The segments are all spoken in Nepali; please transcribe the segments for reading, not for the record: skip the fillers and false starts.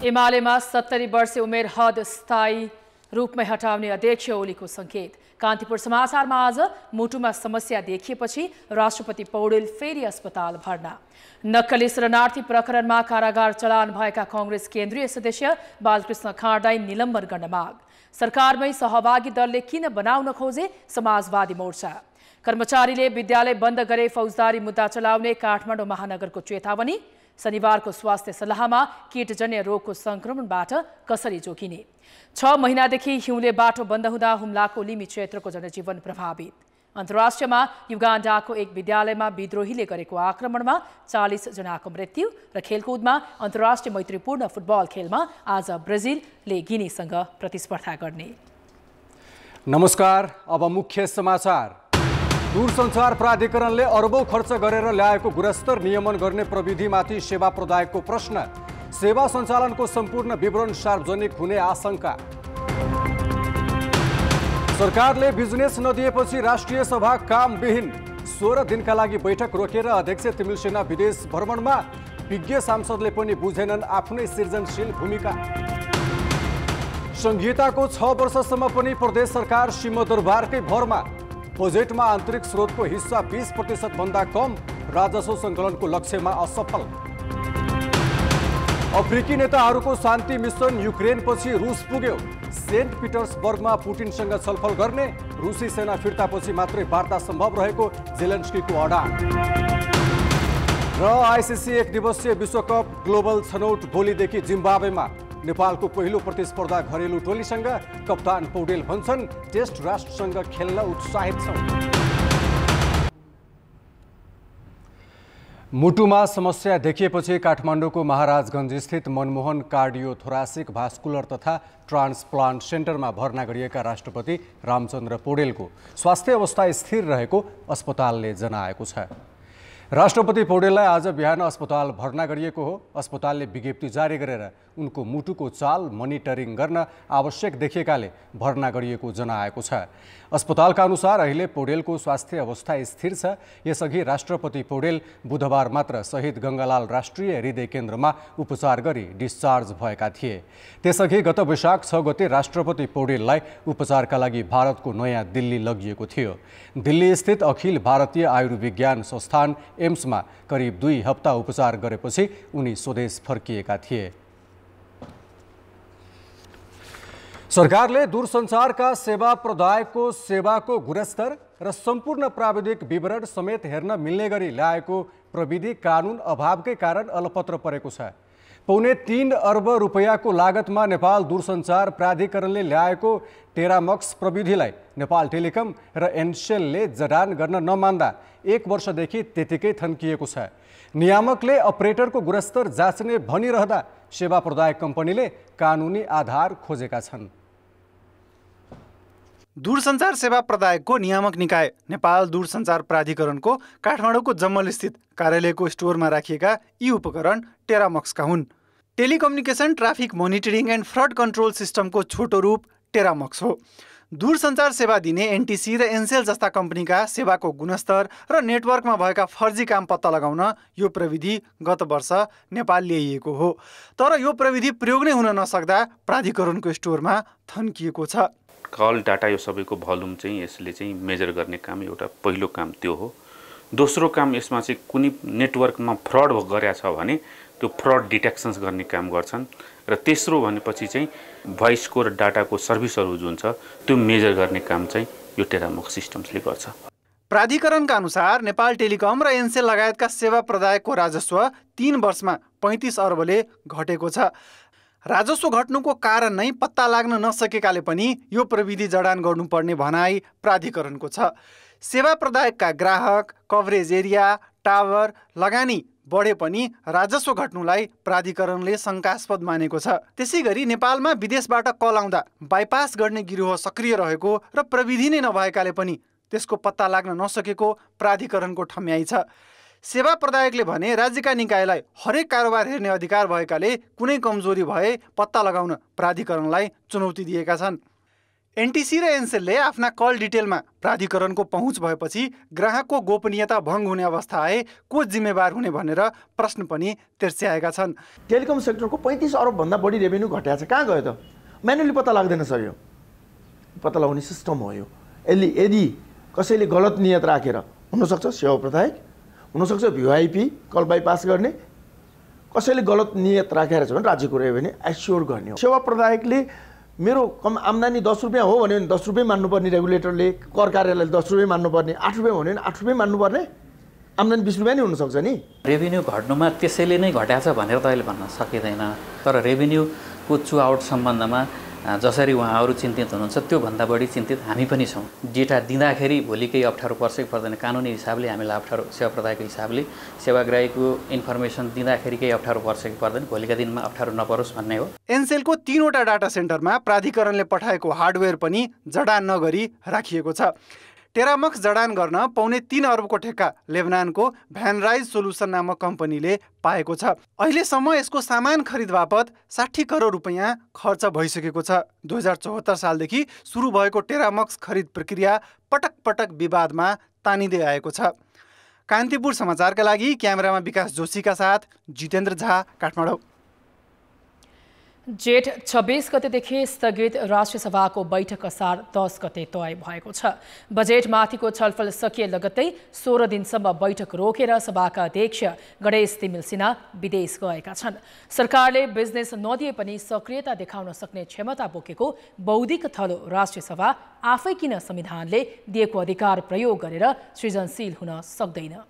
एमालेमा 70 वर्ष उमेर हद स्थायी रूपमै हटाउने अध्यक्ष ओलीको संकेत। कान्तिपुर समाचारमा आज मुटुमा समस्या देखिएपछि राष्ट्रपति पौडेल फेरि अस्पताल भर्ना। नक्कली शरणार्थी प्रकरणमा कारागार चलान भएका कांग्रेस केन्द्रीय सदस्य बालकृष्ण खाँडलाई निलम्बन गर्न माग। सरकारमै सहभागी दलले किन बनाउन खोजे समाजवादी मोर्चा। कर्मचारीले विद्यालय बन्द गरे फौजदारी मुद्दा चलाउने काठमाडौँ महानगरको चेतावनी। शनिबारको स्वास्थ्य सल्लाहमा कीटजन्य रोगको संक्रमणबाट कसरी जोगिने। 6 महिनादेखि हिउँले बाटो बन्द हुँदा हुम्लाको लिमी क्षेत्रको जनजीवन प्रभावित। अन्तर्राष्ट्रियमा युगाण्डाको एक विद्यालयमा विद्रोहीले गरेको आक्रमणमा 40 जनाको मृत्यु र खेलकुदमा अन्तर्राष्ट्रिय मैत्रीपूर्ण फुटबल खेलमा आज ब्राजिलले गिनीसँग प्रतिस्पर्धा गर्ने। नमस्कार, अब मुख्य समाचार। दूरसञ्चार प्राधिकरणले अरबौं खर्च गरेर ल्याएको गुणस्तर नियमन गर्ने प्रविधिमाथि सेवा प्रदायकको प्रश्न। सेवा सञ्चालनको सम्पूर्ण विवरण सार्वजनिक हुने आशंका। सरकारले बिजनेस नदिएपछि राष्ट्रिय सभा कामविहीन। 16 दिनका लागि बैठक रोकेर अध्यक्ष तिमिलसेना विदेश भ्रमणमा। विज्ञ सांसदले पनि बुझेनन् आफ्नै सृजनशील भूमिका। संहिताको 6 वर्षसम्म पनि प्रदेश सरकार सिंहदरबारकै भरमा। बजेटमा आन्तरिक स्रोतको हिस्सा 20% भन्दा कम। राजस्व सङ्कलनको लक्ष्यमा असफल। अफ्रिकी नेताहरूको शान्ति मिसन युक्रेनपछि रुस पुग्यो। सेन्ट पिटर्सबर्गमा पुटिनसँग छलफल गर्ने। रुसी सेना फिर्तापछि मात्रै वार्ता सम्भव रहेको जेलेन्स्कीको अडान। र आइसिसी 1 दिवसीय विश्वकप ग्लोबल छनौट भोलिदेखि जिम्बाब्वेमा। नेपालको पहिलो प्रतिस्पर्धा घरेलु टोलीसँग। कप्तान पौडेल भन्छन् टेस्ट राष्ट्रसँग खेल्न उत्साहित छौं। मुटुमा समस्या देखिएपछि काठमाडौँको महाराजगञ्ज स्थित मनमोहन कार्डियोथोरासिक भास्कुलर तथा ट्रान्सप्लान्ट सेन्टरमा भर्ना गरिएका राष्ट्रपति रामचन्द्र पौडेलको स्वास्थ्य अवस्था स्थिर रहेको अस्पतालले जनाएको छ। राष्ट्रपति पौडेललाई आज बिहान अस्पताल भर्ना गरिएको हो। अस्पतालले विज्ञप्ति जारी गरेर उनको मुटुको चाल मोनिटरिङ गर्न आवश्यक देखिएकाले भर्ना गरिएको जनाएको छ। अस्पतालका अनुसार अहिले पौडेलको स्वास्थ्य अवस्था स्थिर छ। यसअघि राष्ट्रपति पौडेल बुधबार मात्र शहीद गङ्गालाल राष्ट्रिय हृदय केन्द्रमा उपचार गरी डिस्चार्ज भएका थिए। त्यसअघि गत वैशाख 6 गते राष्ट्रपति पौडेललाई उपचारका लागि भारतको नयाँ दिल्ली लगिएको थियो। दिल्ली स्थित अखिल भारतीय आयुर्विज्ञान संस्थान एम्समा करिब 2 हप्ता उपचार गरेपछि उनी स्वदेश फर्किएका थिए। सरकारले दूरसञ्चारका सेवा प्रदायकको सेवाको गुणस्तर र सम्पूर्ण प्राविधिक विवरण समेत हेर्न मिल्ने गरी ल्याएको प्रविधि कानुन अभावकै कारण अलपत्र परेको छ। पौने 3 अर्ब रुपैयाँको लागतमा नेपाल दूरसञ्चार प्राधिकरणले ल्याएको टेरामक्स प्रविधिलाई नेपाल टेलिकम र एनसेलले जडान गर्न नमान्दा 1 वर्षदेखि त्यतिकै थन्किएको छ। नियामकले अपरेटरको गुणस्तर जाँच्ने भनिरहँदा सेवा प्रदायक कम्पनीले कानुनी आधार खोजेका छन्। दूरसञ्चार सेवा प्रदायकको नियामक निकाय नेपाल दूरसञ्चार प्राधिकरणको काठमाडौँको जम्मल स्थित कार्यालयको स्टोरमा राखिएका यी उपकरण टेरामक्सका हुन्। Telecommunication traffic monitoring and fraud control सिस्टमको छोटो रूप टेरामक्स हो। दूरसञ्चार सेवा दिने एनटिसी र एनसेल जस्ता कम्पनीका सेवाको गुणस्तर र नेटवर्कमा भएका फर्जी काम पत्ता लगाउन यो प्रविधि गत वर्ष नेपाल ल्याइएको हो। तर यो प्रविधि प्रयोग नै हुन नसक्दा प्राधिकरणको स्टोरमा थन्किएको छ। कल डाटा यो सबैको भोल्युम चाहिँ यसले चाहिँ मेजर गर्ने काम एउटा पहिलो काम त्यो हो। दोस्रो काम यसमा चाहिँ कुनै नेटवर्कमा फ्रड गरेछ भने त्यो फ्रड डिटेक्सन्स गर्ने काम गर्छन्। र तेस्रो भनेपछि चाहिँ भोइसको र डाटाको सर्भिसहरू जुन छ त्यो मेजर गर्ने काम चाहिँ यो टेरामक्स सिस्टम्सले गर्छ। प्राधिकरणका अनुसार नेपाल टेलिकम र एनसेल लगायतका सेवा प्रदायकको राजस्व 3 वर्षमा 35 अर्बले घटेको छ। राजस्व घट्नुको कारण नै पत्ता लाग्न नसकेकाले पनि यो प्रविधि जडान गर्नुपर्ने भनाई प्राधिकरणको छ। सेवा प्रदायकका ग्राहक, कभरेज एरिया, टावर, लगानी बढे पनि राजस्व घट्नुलाई प्राधिकरणले शङ्कास्पद मानेको छ। त्यसैगरी नेपालमा विदेशबाट कल आउँदा बाइपास गर्ने गिरोह सक्रिय रहेको र प्रविधि नै नभएकाले पनि त्यसको पत्ता लाग्न नसकेको प्राधिकरणको ठम्याइ छ। सेवा प्रदायकले भने राज्यका निकायलाई हरेक कारोबार हेर्ने अधिकार भएकाले कुनै कमजोरी भए पत्ता लगाउन प्राधिकरणलाई चुनौती दिएका छन्। एनटिसी र एनसेलले आफ्ना कल डिटेलमा प्राधिकरणको पहुँच भएपछि ग्राहकको गोपनीयता भङ्ग हुने अवस्था आए को जिम्मेवार हुने भनेर प्रश्न पनि तेर्स्याएका छन्। टेलिकम सेक्टरको 35 अरबभन्दा बढी रेभेन्यू घटाएको छ, कहाँ गयो त? म्यानुअली पत्ता लाग्दैन सर, यो पत्ता लगाउने सिस्टम हो यो। यदि कसैले गलत नियत राखेर, हुनसक्छ सेवा प्रदायक, हुनसक्छ भिआइपी कल बाइपास गर्ने, कसैले गलत नियत राखेर छ भने राज्यको रेभेन्यू एस्योर गर्ने हो। सेवा प्रदायकले मेरो कम आम्दानी 10 रुपियाँ हो भने 10 रुपियाँ मान्नुपर्ने, रेगुलेटरले कर कार्यालयले 10 रुपियाँ मान्नुपर्ने, 8 रुपियाँ भने 8 रुपियाँ मान्नुपर्ने, आम्दानी 20 रुपियाँ नै हुनसक्छ नि। रेभेन्यू घट्नुमा त्यसैले नै घटाएको छ भनेर त अहिले भन्न सकिँदैन, तर रेभेन्यूको चु आउट सम्बन्धमा जसरी उहाँहरू चिन्तित हुनुहुन्छ त्योभन्दा बढी चिन्तित हामी पनि छौँ। डेटा दिँदाखेरि भोलि केही अप्ठ्यारो पर्छ कि पर्दैन, कानुनी हिसाबले हामीलाई अप्ठ्यारो, सेवा प्रदायकको हिसाबले सेवाग्राहीको इन्फर्मेसन दिँदाखेरि केही अप्ठ्यारो पर्छ कि पर्दैन, भोलिका दिनमा अप्ठ्यारो नपरोस् भन्ने हो। एनसेलको 3वटा डाटा सेन्टरमा प्राधिकरणले पठाएको हार्डवेयर पनि जडान नगरी राखिएको छ। टेरामक्स जडान गर्न 3.25 अरबको ठेक्का लेबनानको भ्यानराइज सोलुसन नामक कम्पनीले पाएको छ। अहिलेसम्म यसको सामान खरिद बापत 60 करोड रुपियाँ खर्च भइसकेको छ। 2074 सालदेखि सुरु भएको टेरामक्स खरिद प्रक्रिया पटक पटक विवादमा तानिँदै आएको छ। कान्तिपुर समाचारका लागि क्यामेरामा विकास जोशीका साथ जितेन्द्र झा, काठमाडौँ। जेठ 26 गतेदेखि स्थगित राष्ट्रिय सभाको बैठक असार 10 गते तय भएको छ। बजेटमाथिको छलफल सकिए लगत्तै 16 दिनसम्म बैठक रोकेर सभाका अध्यक्ष गणेश तिमिल सिन्हा विदेश गएका छन्। सरकारले बिजनेस नदिए पनि सक्रियता देखाउन सक्ने क्षमता बोकेको बौद्धिक थलो राष्ट्रिय सभा आफै किन संविधानले दिएको अधिकार प्रयोग गरेर सृजनशील हुन सक्दैन?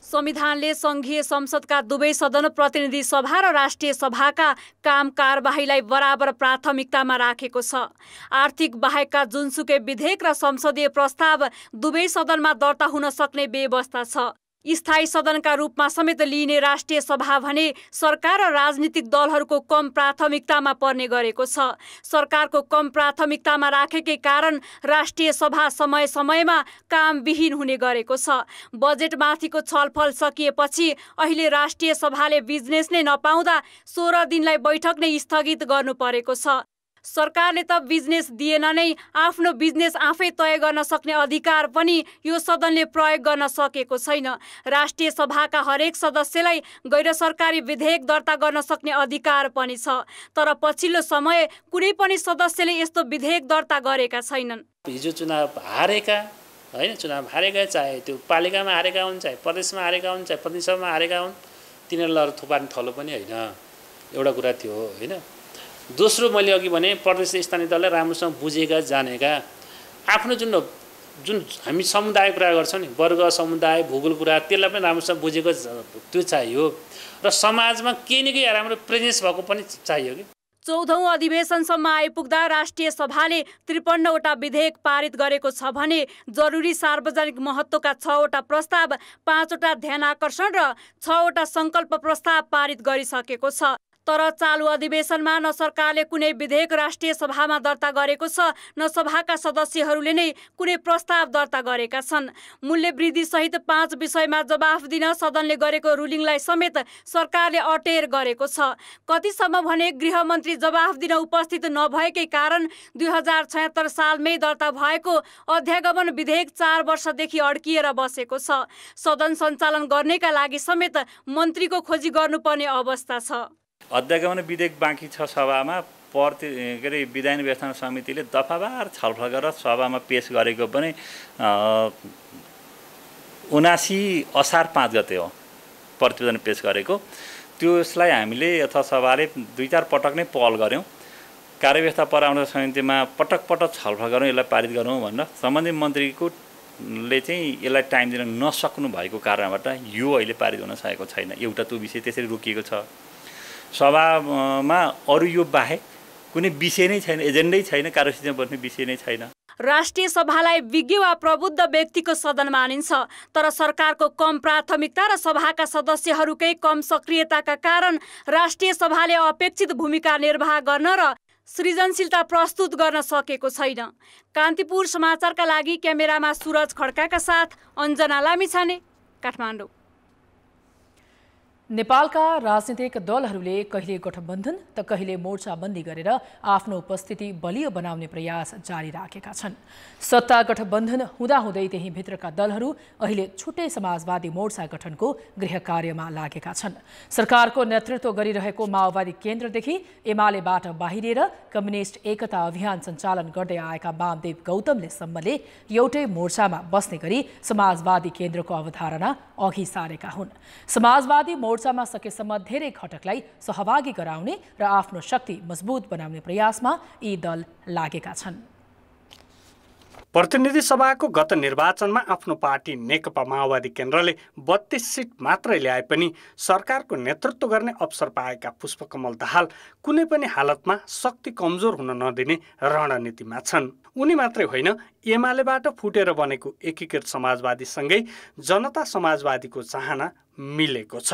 संविधानले संघीय संसदका दुवै सदन, प्रतिनिधि सभा र राष्ट्रिय सभाका काम कारबाहीलाई बराबर प्राथमिकतामा राखेको छ। आर्थिक बाहेकका जुनसुकै विधेयक र संसदीय प्रस्ताव दुवै सदनमा दर्ता हुन सक्ने व्यवस्था छ। स्थायी सदनका रूपमा समेत लिइने राष्ट्रिय सभा भने सरकार र राजनीतिक दलहरूको कम प्राथमिकतामा पर्ने गरेको छ। सरकारको कम प्राथमिकतामा राखेकै कारण राष्ट्रिय सभा समय समयमा कामविहीन हुने गरेको छ। बजेटमाथिको छलफल सकिएपछि अहिले राष्ट्रिय सभाले बिजनेस नै नपाउँदा 16 दिनलाई बैठक नै स्थगित गर्नु परेको छ। सरकारले त बिजनेस दिएन नै आफ्नो बिजनेस आफै तय गर्न सक्ने अधिकार पनि यो सदनले प्रयोग गर्न सकेको छैन। राष्ट्रिय सभाका हरेक सदस्यलाई गैर सरकारी विधेयक दर्ता गर्न सक्ने अधिकार पनि छ, तर पछिल्लो समय कुनै पनि सदस्यले यस्तो विधेयक दर्ता गरेका छैनन्। हिजो चुनाव हारेका हैन, चुनाव हारेका, चाहे त्यो पालिकामा हारेका हुन्, चाहे प्रदेशमा हारेका हुन्, चाहे प्रतिनिधि सभामा हारेका हुन्, तिनीहरूलाई थुपार्ने थलो पनि होइन, एउटा कुरा त्यो हो हैन। दोस्रो, मैले अघि भने प्रदेश स्थानीय दलले राम्रोसँग बुझेका जानेका आफ्नो जुन हामी समुदाय कुरा गर्छौँ नि, वर्ग समुदाय भूगोल कुरा, त्यसलाई पनि राम्रोसँग बुझेको त्यो चाहियो र समाजमा केही न केही राम्रो प्रेजेन्स भएको पनि चाहियो कि। 14औं अधिवेशनसम्म आइपुग्दा राष्ट्रिय सभाले 53वटा विधेयक पारित गरेको छ भने जरुरी सार्वजनिक महत्त्वका 6वटा प्रस्ताव, 5वटा ध्यानाकर्षण र 6वटा संकल्प प्रस्ताव पारित गरिसकेको छ। तर चालु अधिवेशनमा न सरकारले कुनै विधेयक राष्ट्रिय सभामा दर्ता गरेको छ, न सभाका सदस्यहरूले नै कुनै प्रस्ताव दर्ता गरेका छन्। मूल्य वृद्धि सहित 5 विषयमा जवाफ दिन सदनले गरेको रुलिङलाई समेत सरकारले अटेर गरेको छ। कतिसम्म भने गृहमन्त्री जवाफ दिन उपस्थित नभएकै कारण 2076 सालमै दर्ता भएको अध्यागमन विधेयक 4 वर्षदेखि अड्किएर बसेको छ। सदन सञ्चालन गर्नेका लागि समेत मन्त्रीको खोजी गर्नुपर्ने अवस्था छ। अध्यागमन विधेयक बाँकी छ सभामा, विधान व्यवस्थापन समितिले दफावार छलफल गरेर सभामा पेश गरेको पनि 79 असार 5 गते हो प्रतिवेदन पेश गरेको। त्यसलाई हामीले अथवा सभाले 2-4 पटक नै पहल गऱ्यौँ। कार्यव्यवस्था परामर्श समितिमा पटक पटक छलफल गरौँ, यसलाई पारित गरौँ भनेर सम्बन्धित मन्त्रीको ले चाहिँ यसलाई टाइम दिन नसक्नु भएको कारणबाट यो अहिले पारित हुन सकेको छैन। एउटा त्यो विषय त्यसरी रोकिएको छ। सभामा अरू यो बाहेक कुनै विषय नै छैन, एजेन्डै छैन, कार्यसूचीमा बस्ने विषय नै छैन। राष्ट्रिय सभालाई विज्ञ वा प्रबुद्ध व्यक्तिको सदन मानिन्छ, तर सरकारको कम प्राथमिकता र सभाका सदस्यहरूकै कम सक्रियताका कारण राष्ट्रिय सभाले अपेक्षित भूमिका निर्वाह गर्न र सृजनशीलता प्रस्तुत गर्न सकेको छैन। कान्तिपुर समाचारका लागि क्यामेरामा सुरज खड्काका साथ अञ्जना लामिछाने, काठमाडौँ। नेपालका राजनीतिक दलहरूले कहिले गठबन्धन त कहिले मोर्चाबन्दी गरेर आफ्नो उपस्थिति बलियो बनाउने प्रयास जारी राखेका छन्। सत्ता गठबन्धन हुँदाहुँदै त्यही भित्रका दलहरू अहिले छुट्टै समाजवादी मोर्चा गठनको गृह कार्यमा लागेका छन्। सरकारको नेतृत्व गरिरहेको माओवादी केन्द्रदेखि एमालेबाट बाहिरिएर कम्युनिस्ट एकता अभियान सञ्चालन गर्दै आएका वामदेव गौतमले सम्मले एउटै मोर्चामा बस्ने गरी समाजवादी केन्द्रको अवधारणा अघि सारेका हुन्। समाजवादी मोर्चामा सकेसम्म धेरै घटकलाई सहभागी गराउने र आफ्नो शक्ति मजबुत बनाउने प्रयासमा यी दल लागेका छन्। प्रतिनिधि सभाको गत निर्वाचनमा आफ्नो पार्टी नेकपा माओवादी केन्द्रले 32 सिट मात्रै ल्याए पनि सरकारको नेतृत्व गर्ने अवसर पाएका पुष्पकमल दाहाल कुनै पनि हालतमा शक्ति कमजोर हुन नदिने रणनीतिमा छन्। उनी मात्रै होइन, एमालेबाट फुटेर बनेको एकीकृत समाजवादीसँगै जनता समाजवादीको चाहना मिलेको छ।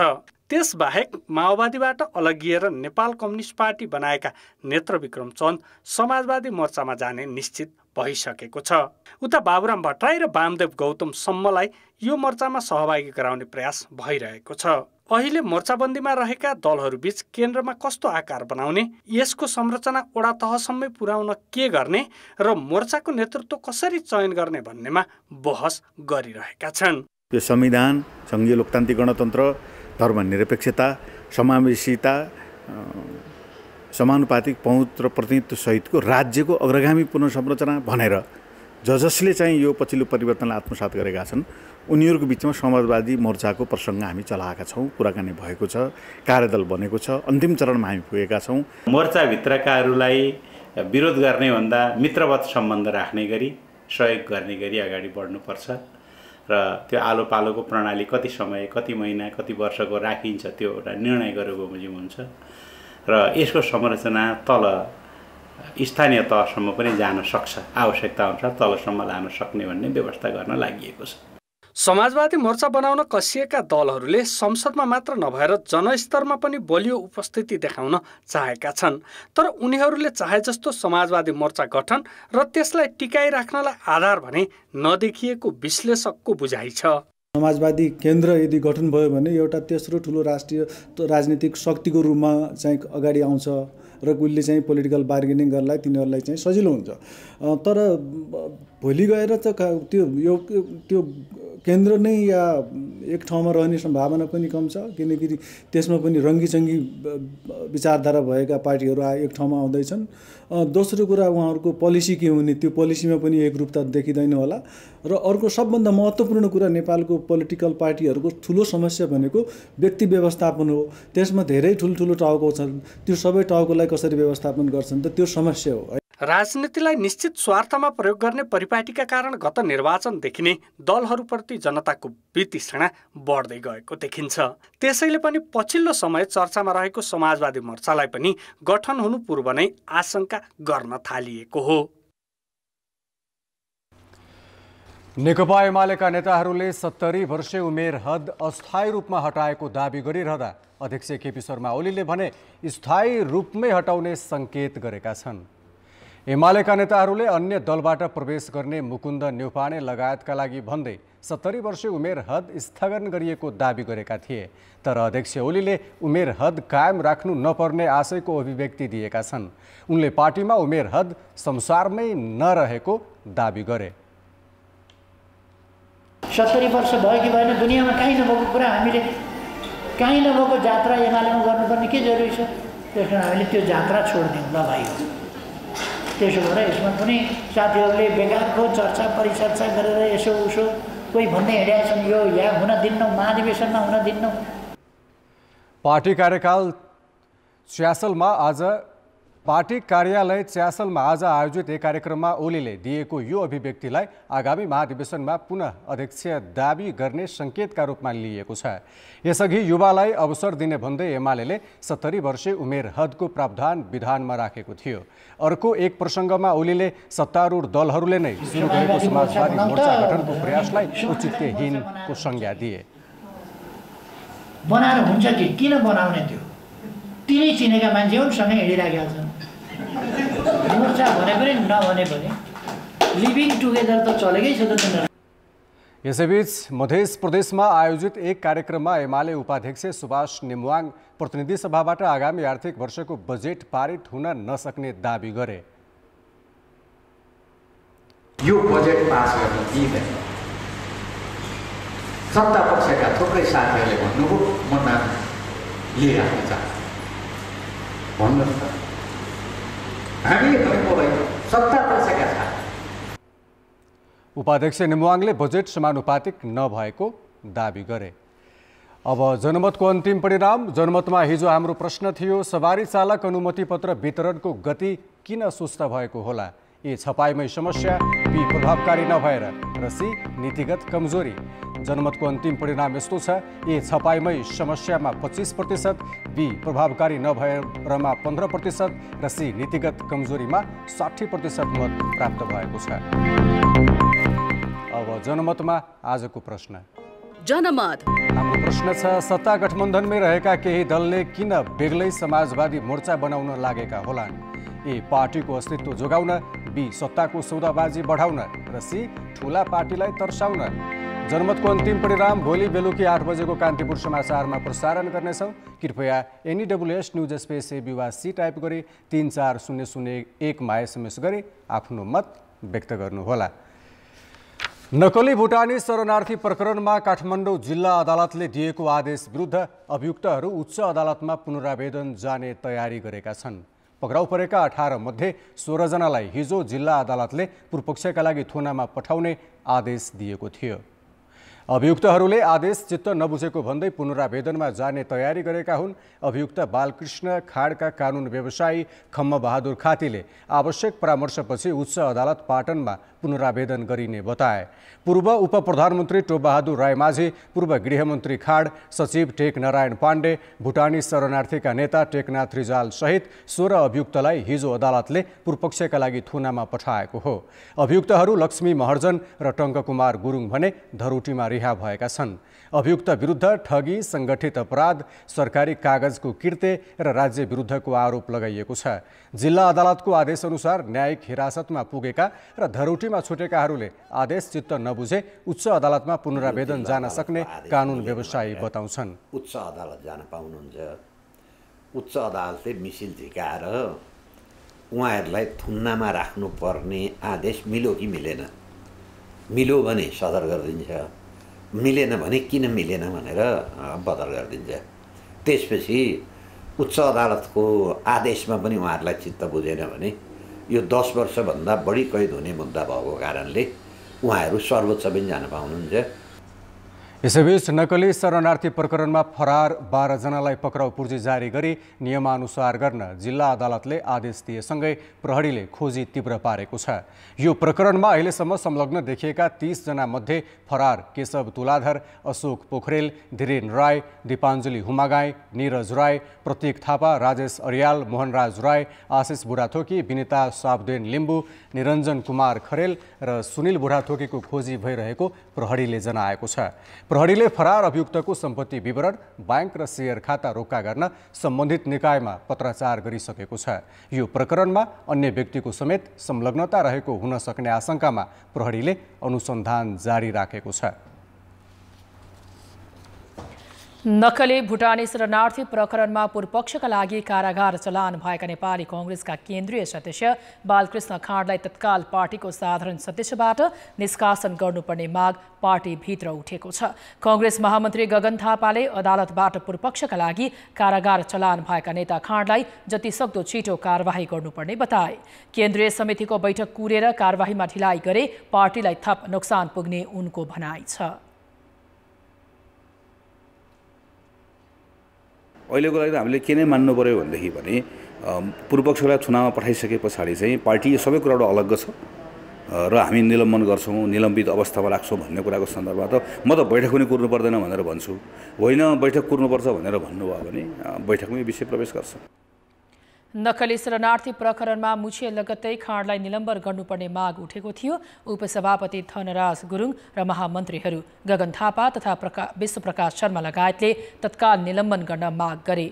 त्यसबाहेक माओवादीबाट अलगिएर नेपाल कम्युनिस्ट पार्टी बनाएका नेत्रविक्रम चन्द समाजवादी मोर्चामा जाने निश्चित भइसकेको छ। उता बाबुराम भट्टराई र वामदेव गौतम सम्मलाई यो मोर्चामा सहभागी गराउने प्रयास भइरहेको छ। अहिले मोर्चाबन्दीमा रहेका दलहरूबीच केन्द्रमा कस्तो आकार बनाउने, यसको संरचना वडा तहसम्मै पुर्याउन के गर्ने र मोर्चाको नेतृत्व कसरी चयन गर्ने भन्नेमा बहस गरिरहेका छन्। यो संविधान, सङ्घीय लोकतान्त्रिक गणतन्त्र, धर्मनिरपेक्षता, समावेशिता, समानुपातिक पहुँच र प्रतिनिधित्व सहितको राज्यको अग्रगामी पुनर्संरचना भनेर जसले चाहिँ यो पछिल्लो परिवर्तनलाई आत्मसात गरेका छन् उनीहरूको बिचमा समाजवादी मोर्चाको प्रसङ्ग हामी चलाएका छौँ। कुराकानी भएको छ, कार्यदल बनेको छ, अन्तिम चरणमा हामी पुगेका छौँ। मोर्चाभित्रकाहरूलाई विरोध गर्ने भन्दा मित्रवत सम्बन्ध राख्ने गरी, सहयोग गर्ने गरी अगाडि बढ्नुपर्छ र त्यो आलो पालोको प्रणाली कति समय, कति महिना, कति वर्षको राखिन्छ त्यो एउटा निर्णय गरेको बमोजिम हुन्छ र यसको संरचना तल स्थानीय तहसम्म पनि जान सक्छ, आवश्यकता अनुसार तलसम्म लान सक्ने भन्ने व्यवस्था गर्न लागि छ। समाजवादी मोर्चा बनाउन कसिएका दलहरूले संसदमा मात्र नभएर जनस्तरमा पनि बलियो उपस्थिति देखाउन चाहेका छन्। तर उनीहरूले चाहे जस्तो समाजवादी मोर्चा गठन र त्यसलाई टिकाइराख्नलाई आधार भने नदेखिएको विश्लेषकको बुझाइ छ। समाजवादी केन्द्र यदि गठन भयो भने एउटा तेस्रो ठुलो राष्ट्रिय राजनीतिक शक्तिको रूपमा चाहिँ अगाडि आउँछ र उसले चाहिँ पोलिटिकल बार्गेनिङ गर्नलाई तिनीहरूलाई चाहिँ सजिलो हुन्छ। तर भोलि गएर त त्यो केन्द्र नै या एक ठाउँमा रहने सम्भावना पनि कम छ, किनकि त्यसमा पनि रङ्गीचङ्गी विचारधारा भएका पार्टीहरू एक ठाउँमा आउँदैछन्। दोस्रो कुरा उहाँहरूको पोलिसी के हुने, त्यो पोलिसीमा पनि एकरूपता देखिँदैन होला। र अर्को सबभन्दा महत्त्वपूर्ण कुरा नेपालको पोलिटिकल पार्टीहरूको ठुलो समस्या भनेको व्यक्ति व्यवस्थापन हो। त्यसमा धेरै ठुल्ठुलो टाउको छन्, त्यो सबै टाउकोलाई कसरी व्यवस्थापन गर्छन् त त्यो समस्या हो। राजनीतिलाई निश्चित स्वार्थमा प्रयोग गर्ने परिपाटीका कारण गत निर्वाचनदेखि नै दलहरूप्रति जनताको वितृष्णा बढ्दै गएको देखिन्छ। त्यसैले पनि पछिल्लो समय चर्चामा रहेको समाजवादी मोर्चालाई पनि गठन हुनु पूर्व नै आशंका गर्न थालिएको हो। नेकपा एमालेका नेताहरूले 70 वर्षे उमेर हद अस्थायी रूपमा हटाएको दाबी गरिरहँदा अध्यक्ष केपी शर्मा ओलीले भने स्थायी रूपमै हटाउने सङ्केत गरेका छन्। एमालेका नेताहरूले अन्य दलबाट प्रवेश गर्ने मुकुन्द न्यौपाने लगायतका लागि भन्दै 70 वर्षे उमेर हद स्थगन गरिएको दाबी गरेका थिए। तर अध्यक्ष ओलीले उमेर हद कायम राख्नु नपर्ने आशयको अभिव्यक्ति दिएका छन्। उनले पार्टीमा उमेर हद संसारमै नरहेको दाबी गरे। 70 वर्ष भयो कि भएन, दुनियाँमा कहीँ नभएको कुरा हामीले कहीँ नभएको जात्रा एमालेमा गर्नुपर्ने के जरुरी छ? त्यस कारण हामीले त्यो जात्रा छोडिदिउँ ल भाइ। त्यसो भएर यसमा पनि साथीहरूले बेकारको चर्चा परिचर्चा गरेर यसो उसो कोही भन्दै हिँडेका छन्, यो यहाँ हुन दिन्नौँ, महाधिवेशनमा हुन दिन्नौँ। पार्टी कार्यालय च्यासलमा आज आयोजित एक कार्यक्रममा ओलीले दिएको यो अभिव्यक्तिलाई आगामी महाधिवेशनमा पुनः अध्यक्ष दाबी गर्ने सङ्केतका रूपमा लिएको छ। यसअघि युवालाई अवसर दिने भन्दै एमालेले 70 वर्षे उमेर हदको प्रावधान विधानमा राखेको थियो। अर्को एक प्रसङ्गमा ओलीले सत्तारूढ दलहरूले नै सुरु गरेको समाजवादी मोर्चा गठनको प्रयासलाई औचित्यहीनको संज्ञा दिए। बनाएर हुन्छ कि किन बनाउने? त्यो तिनै चिनेका मान्छे सँगै हिँडिराखेका छन्। मोर्चा भने पनि नभने पनि लिभिङ टुगेदर त चलेकै छ त। यसैबीच मध्य प्रदेशमा आयोजित एक कार्यक्रममा एमाले उपाध्यक्ष सुभाष नेमुवाङ प्रतिनिधि सभाबाट आगामी आर्थिक वर्षको बजेट पारित हुन नसक्ने दाबी गरे। यो बजेट पास गर्न दिँदैन। सत्ता पक्षका थुप्रै साथीहरूले भन्नुभयो म नाम लिइराख्न चाहन्छु। भन्नुहोस् त, हामी भनेको सत्ता पक्षका साथी। उपाध्यक्ष नेमुवाङले बजेट समानुपातिक नभएको दाबी गरे। अब जनमतको अन्तिम परिणाम। जनमतमा हिजो हाम्रो प्रश्न थियो, सवारी चालक अनुमति पत्र वितरणको गति किन सुस्त भएको होला? ए छपाईमै समस्या, बी प्रभावकारी नभएर, र सी नीतिगत कमजोरी। जनमतको अन्तिम परिणाम यस्तो छ, ए छपाईमै समस्यामा 25%, बी प्रभावकारी नभएरमा 15% र सी नीतिगत कमजोरीमा 60% मत प्राप्त भएको छ। अब जनमतमा आजको प्रश्न। जनमत हाम्रो प्रश्न छ, सत्ता गठबन्धनमै रहेका केही दलले किन बेग्लै समाजवादी मोर्चा बनाउन लागेका होलान्? ए पार्टीको अस्तित्व जोगाउन, बी सत्ताको सौदाबाजी बढाउन, र सी ठुला पार्टीलाई तर्साउन। जनमतको अन्तिम परिणाम भोलि बेलुकी 8 बजेको कान्तिपुर समाचारमा प्रसारण गर्नेछौँ। कृपया NEWS न्युज स्पेस AB वा सी टाइप गरी 34001 मा SMS गरी आफ्नो मत व्यक्त गर्नुहोला। नक्कली भुटानी शरणार्थी प्रकरणमा काठमाडौँ जिल्ला अदालतले दिएको आदेश विरुद्ध अभियुक्तहरू उच्च अदालतमा पुनरावेदन जाने तयारी गरेका छन्। पक्राउ परेका 18 मध्ये 16 जनालाई हिजो जिल्ला अदालतले पूर्वपक्षका लागि थुनामा पठाउने आदेश दिएको थियो। अभियुक्तहरूले आदेश चित्त नबुझेको भन्दै पुनरावेदनमा जाने तयारी गरेका हुन्। अभियुक्त बालकृष्ण खाडका कानुन व्यवसायी खम्म बहादुर खातीले आवश्यक परामर्शपछि उच्च अदालत पाटनमा पुनरावेदन गरिने बताए। पूर्व उप प्रधानमन्त्री टोपबहादुर रायमाझी, पूर्व गृहमन्त्री खाड, सचिव टेक नारायण पाण्डे, भुटानी शरणार्थीका नेता टेकनाथ रिजाल सहित 16 अभियुक्तलाई हिजो अदालतले पूर्वपक्षका लागि थुनामा पठाएको हो। अभियुक्तहरू लक्ष्मी महर्जन र टङ्ककुमार गुरुङ भने धरोटीमा रिहा भएका छन्। अभियुक्त विरुद्ध ठगी, सङ्गठित अपराध, सरकारी कागजको किर्ते र राज्य विरुद्धको आरोप लगाइएको छ। जिल्ला अदालतको आदेशअनुसार न्यायिक हिरासतमा पुगेका र धरोटीमा छुटेकाहरूले आदेश चित्त नबुझे उच्च अदालतमा पुनरावेदन जान सक्ने कानुन व्यवसायी बताउँछन्। उच्च अदालत जान पाउनुहुन्छ। उच्च अदालतले मिसिल झिकाएर उहाँहरूलाई थुन्नामा राख्नुपर्ने आदेश मिल्यो कि मिलेन? मिल्यो भने सदर गरिदिन्छ, मिलेन भने किन मिलेन भनेर बदर गरिदिन्छ। त्यसपछि उच्च अदालतको आदेशमा पनि उहाँहरूलाई चित्त बुझेन भने यो 10 वर्षभन्दा बढी कैद हुने मुद्दा भएको कारणले उहाँहरू सर्वोच्च पनि जान पाउनुहुन्छ। यसैबीच नक्कली शरणार्थी प्रकरणमा फरार 12 जनालाई पक्राउ पूर्जी जारी गरी नियमानुसार गर्न जिल्ला अदालतले आदेश दिएसँगै प्रहरीले खोजी तीव्र पारेको छ। यो प्रकरणमा अहिलेसम्म संलग्न देखिएका 30 जना मध्ये फरार केशव तुलाधर, अशोक पोखरेल, धीरेन राय, दीपाञ्जली हुमागाई, निरज राय, प्रतीक थापा, राजेश अरियाल, मोहनराज राय, आशिष बुढाथोकी, विनिता साबदेन लिम्बू, निरञ्जन कुमार खरेल र सुनिल बुढाथोकीको खोजी भइरहेको प्रहरीले जनाएको छ। प्रहरीले फरार अभियुक्तको सम्पत्ति विवरण, बैंक र शेयर खाता रोक्का गर्न सम्बन्धित निकायमा पत्राचार गरिसकेको छ। यो प्रकरणमा अन्य व्यक्तिको समेत संलग्नता रहेको हुन सक्ने आशंकामा प्रहरीले अनुसन्धान जारी राखेको छ। नक्कली भुटानी शरणार्थी प्रकरणमा पूर्वपक्षका लागि कारागार चलान भएका नेपाली कांग्रेसका केन्द्रीय सदस्य बालकृष्ण खाडलाई तत्काल पार्टीको साधारण सदस्यबाट निष्कासन गर्नुपर्ने माग पार्टीभित्र उठेको छ। कांग्रेस महामन्त्री गगन थापाले अदालतबाट पूर्वपक्षका लागि कारागार चलान भएका नेता खाडलाई जतिसक्दो छिटो कारवाही गर्नुपर्ने बताए। केन्द्रीय समितिको बैठक कुरेर कारवाहीमा ढिलाइ गरे पार्टीलाई थप नोक्सान पुग्ने उनको भनाइ छ। अहिलेको लागि हामीले के नै मान्नु पर्यो भनेदेखि भने पूर्वपक्षलाई चुनावमा पठाइसके पछाडि चाहिँ पार्टी सबै कुराबाट अलग्ग छ र हामी निलम्बन गर्छौँ, निलम्बित अवस्थामा राख्छौँ भन्ने कुराको सन्दर्भमा त म त बैठक पनि कुर्नु पर्दैन भनेर भन्छु। होइन बैठक कुर्नुपर्छ भनेर भन्नुभयो भने बैठकमै विषय प्रवेश गर्छ। नक्कली शरणार्थी प्रकरणमा मुछिए लगत्तै खाडलाई निलम्बन गर्नुपर्ने माग उठेको थियो। उपसभापति धनराज गुरुङ र महामन्त्रीहरू गगन थापा तथा विश्वप्रकाश शर्मा लगायतले तत्काल निलम्बन गर्न माग गरे।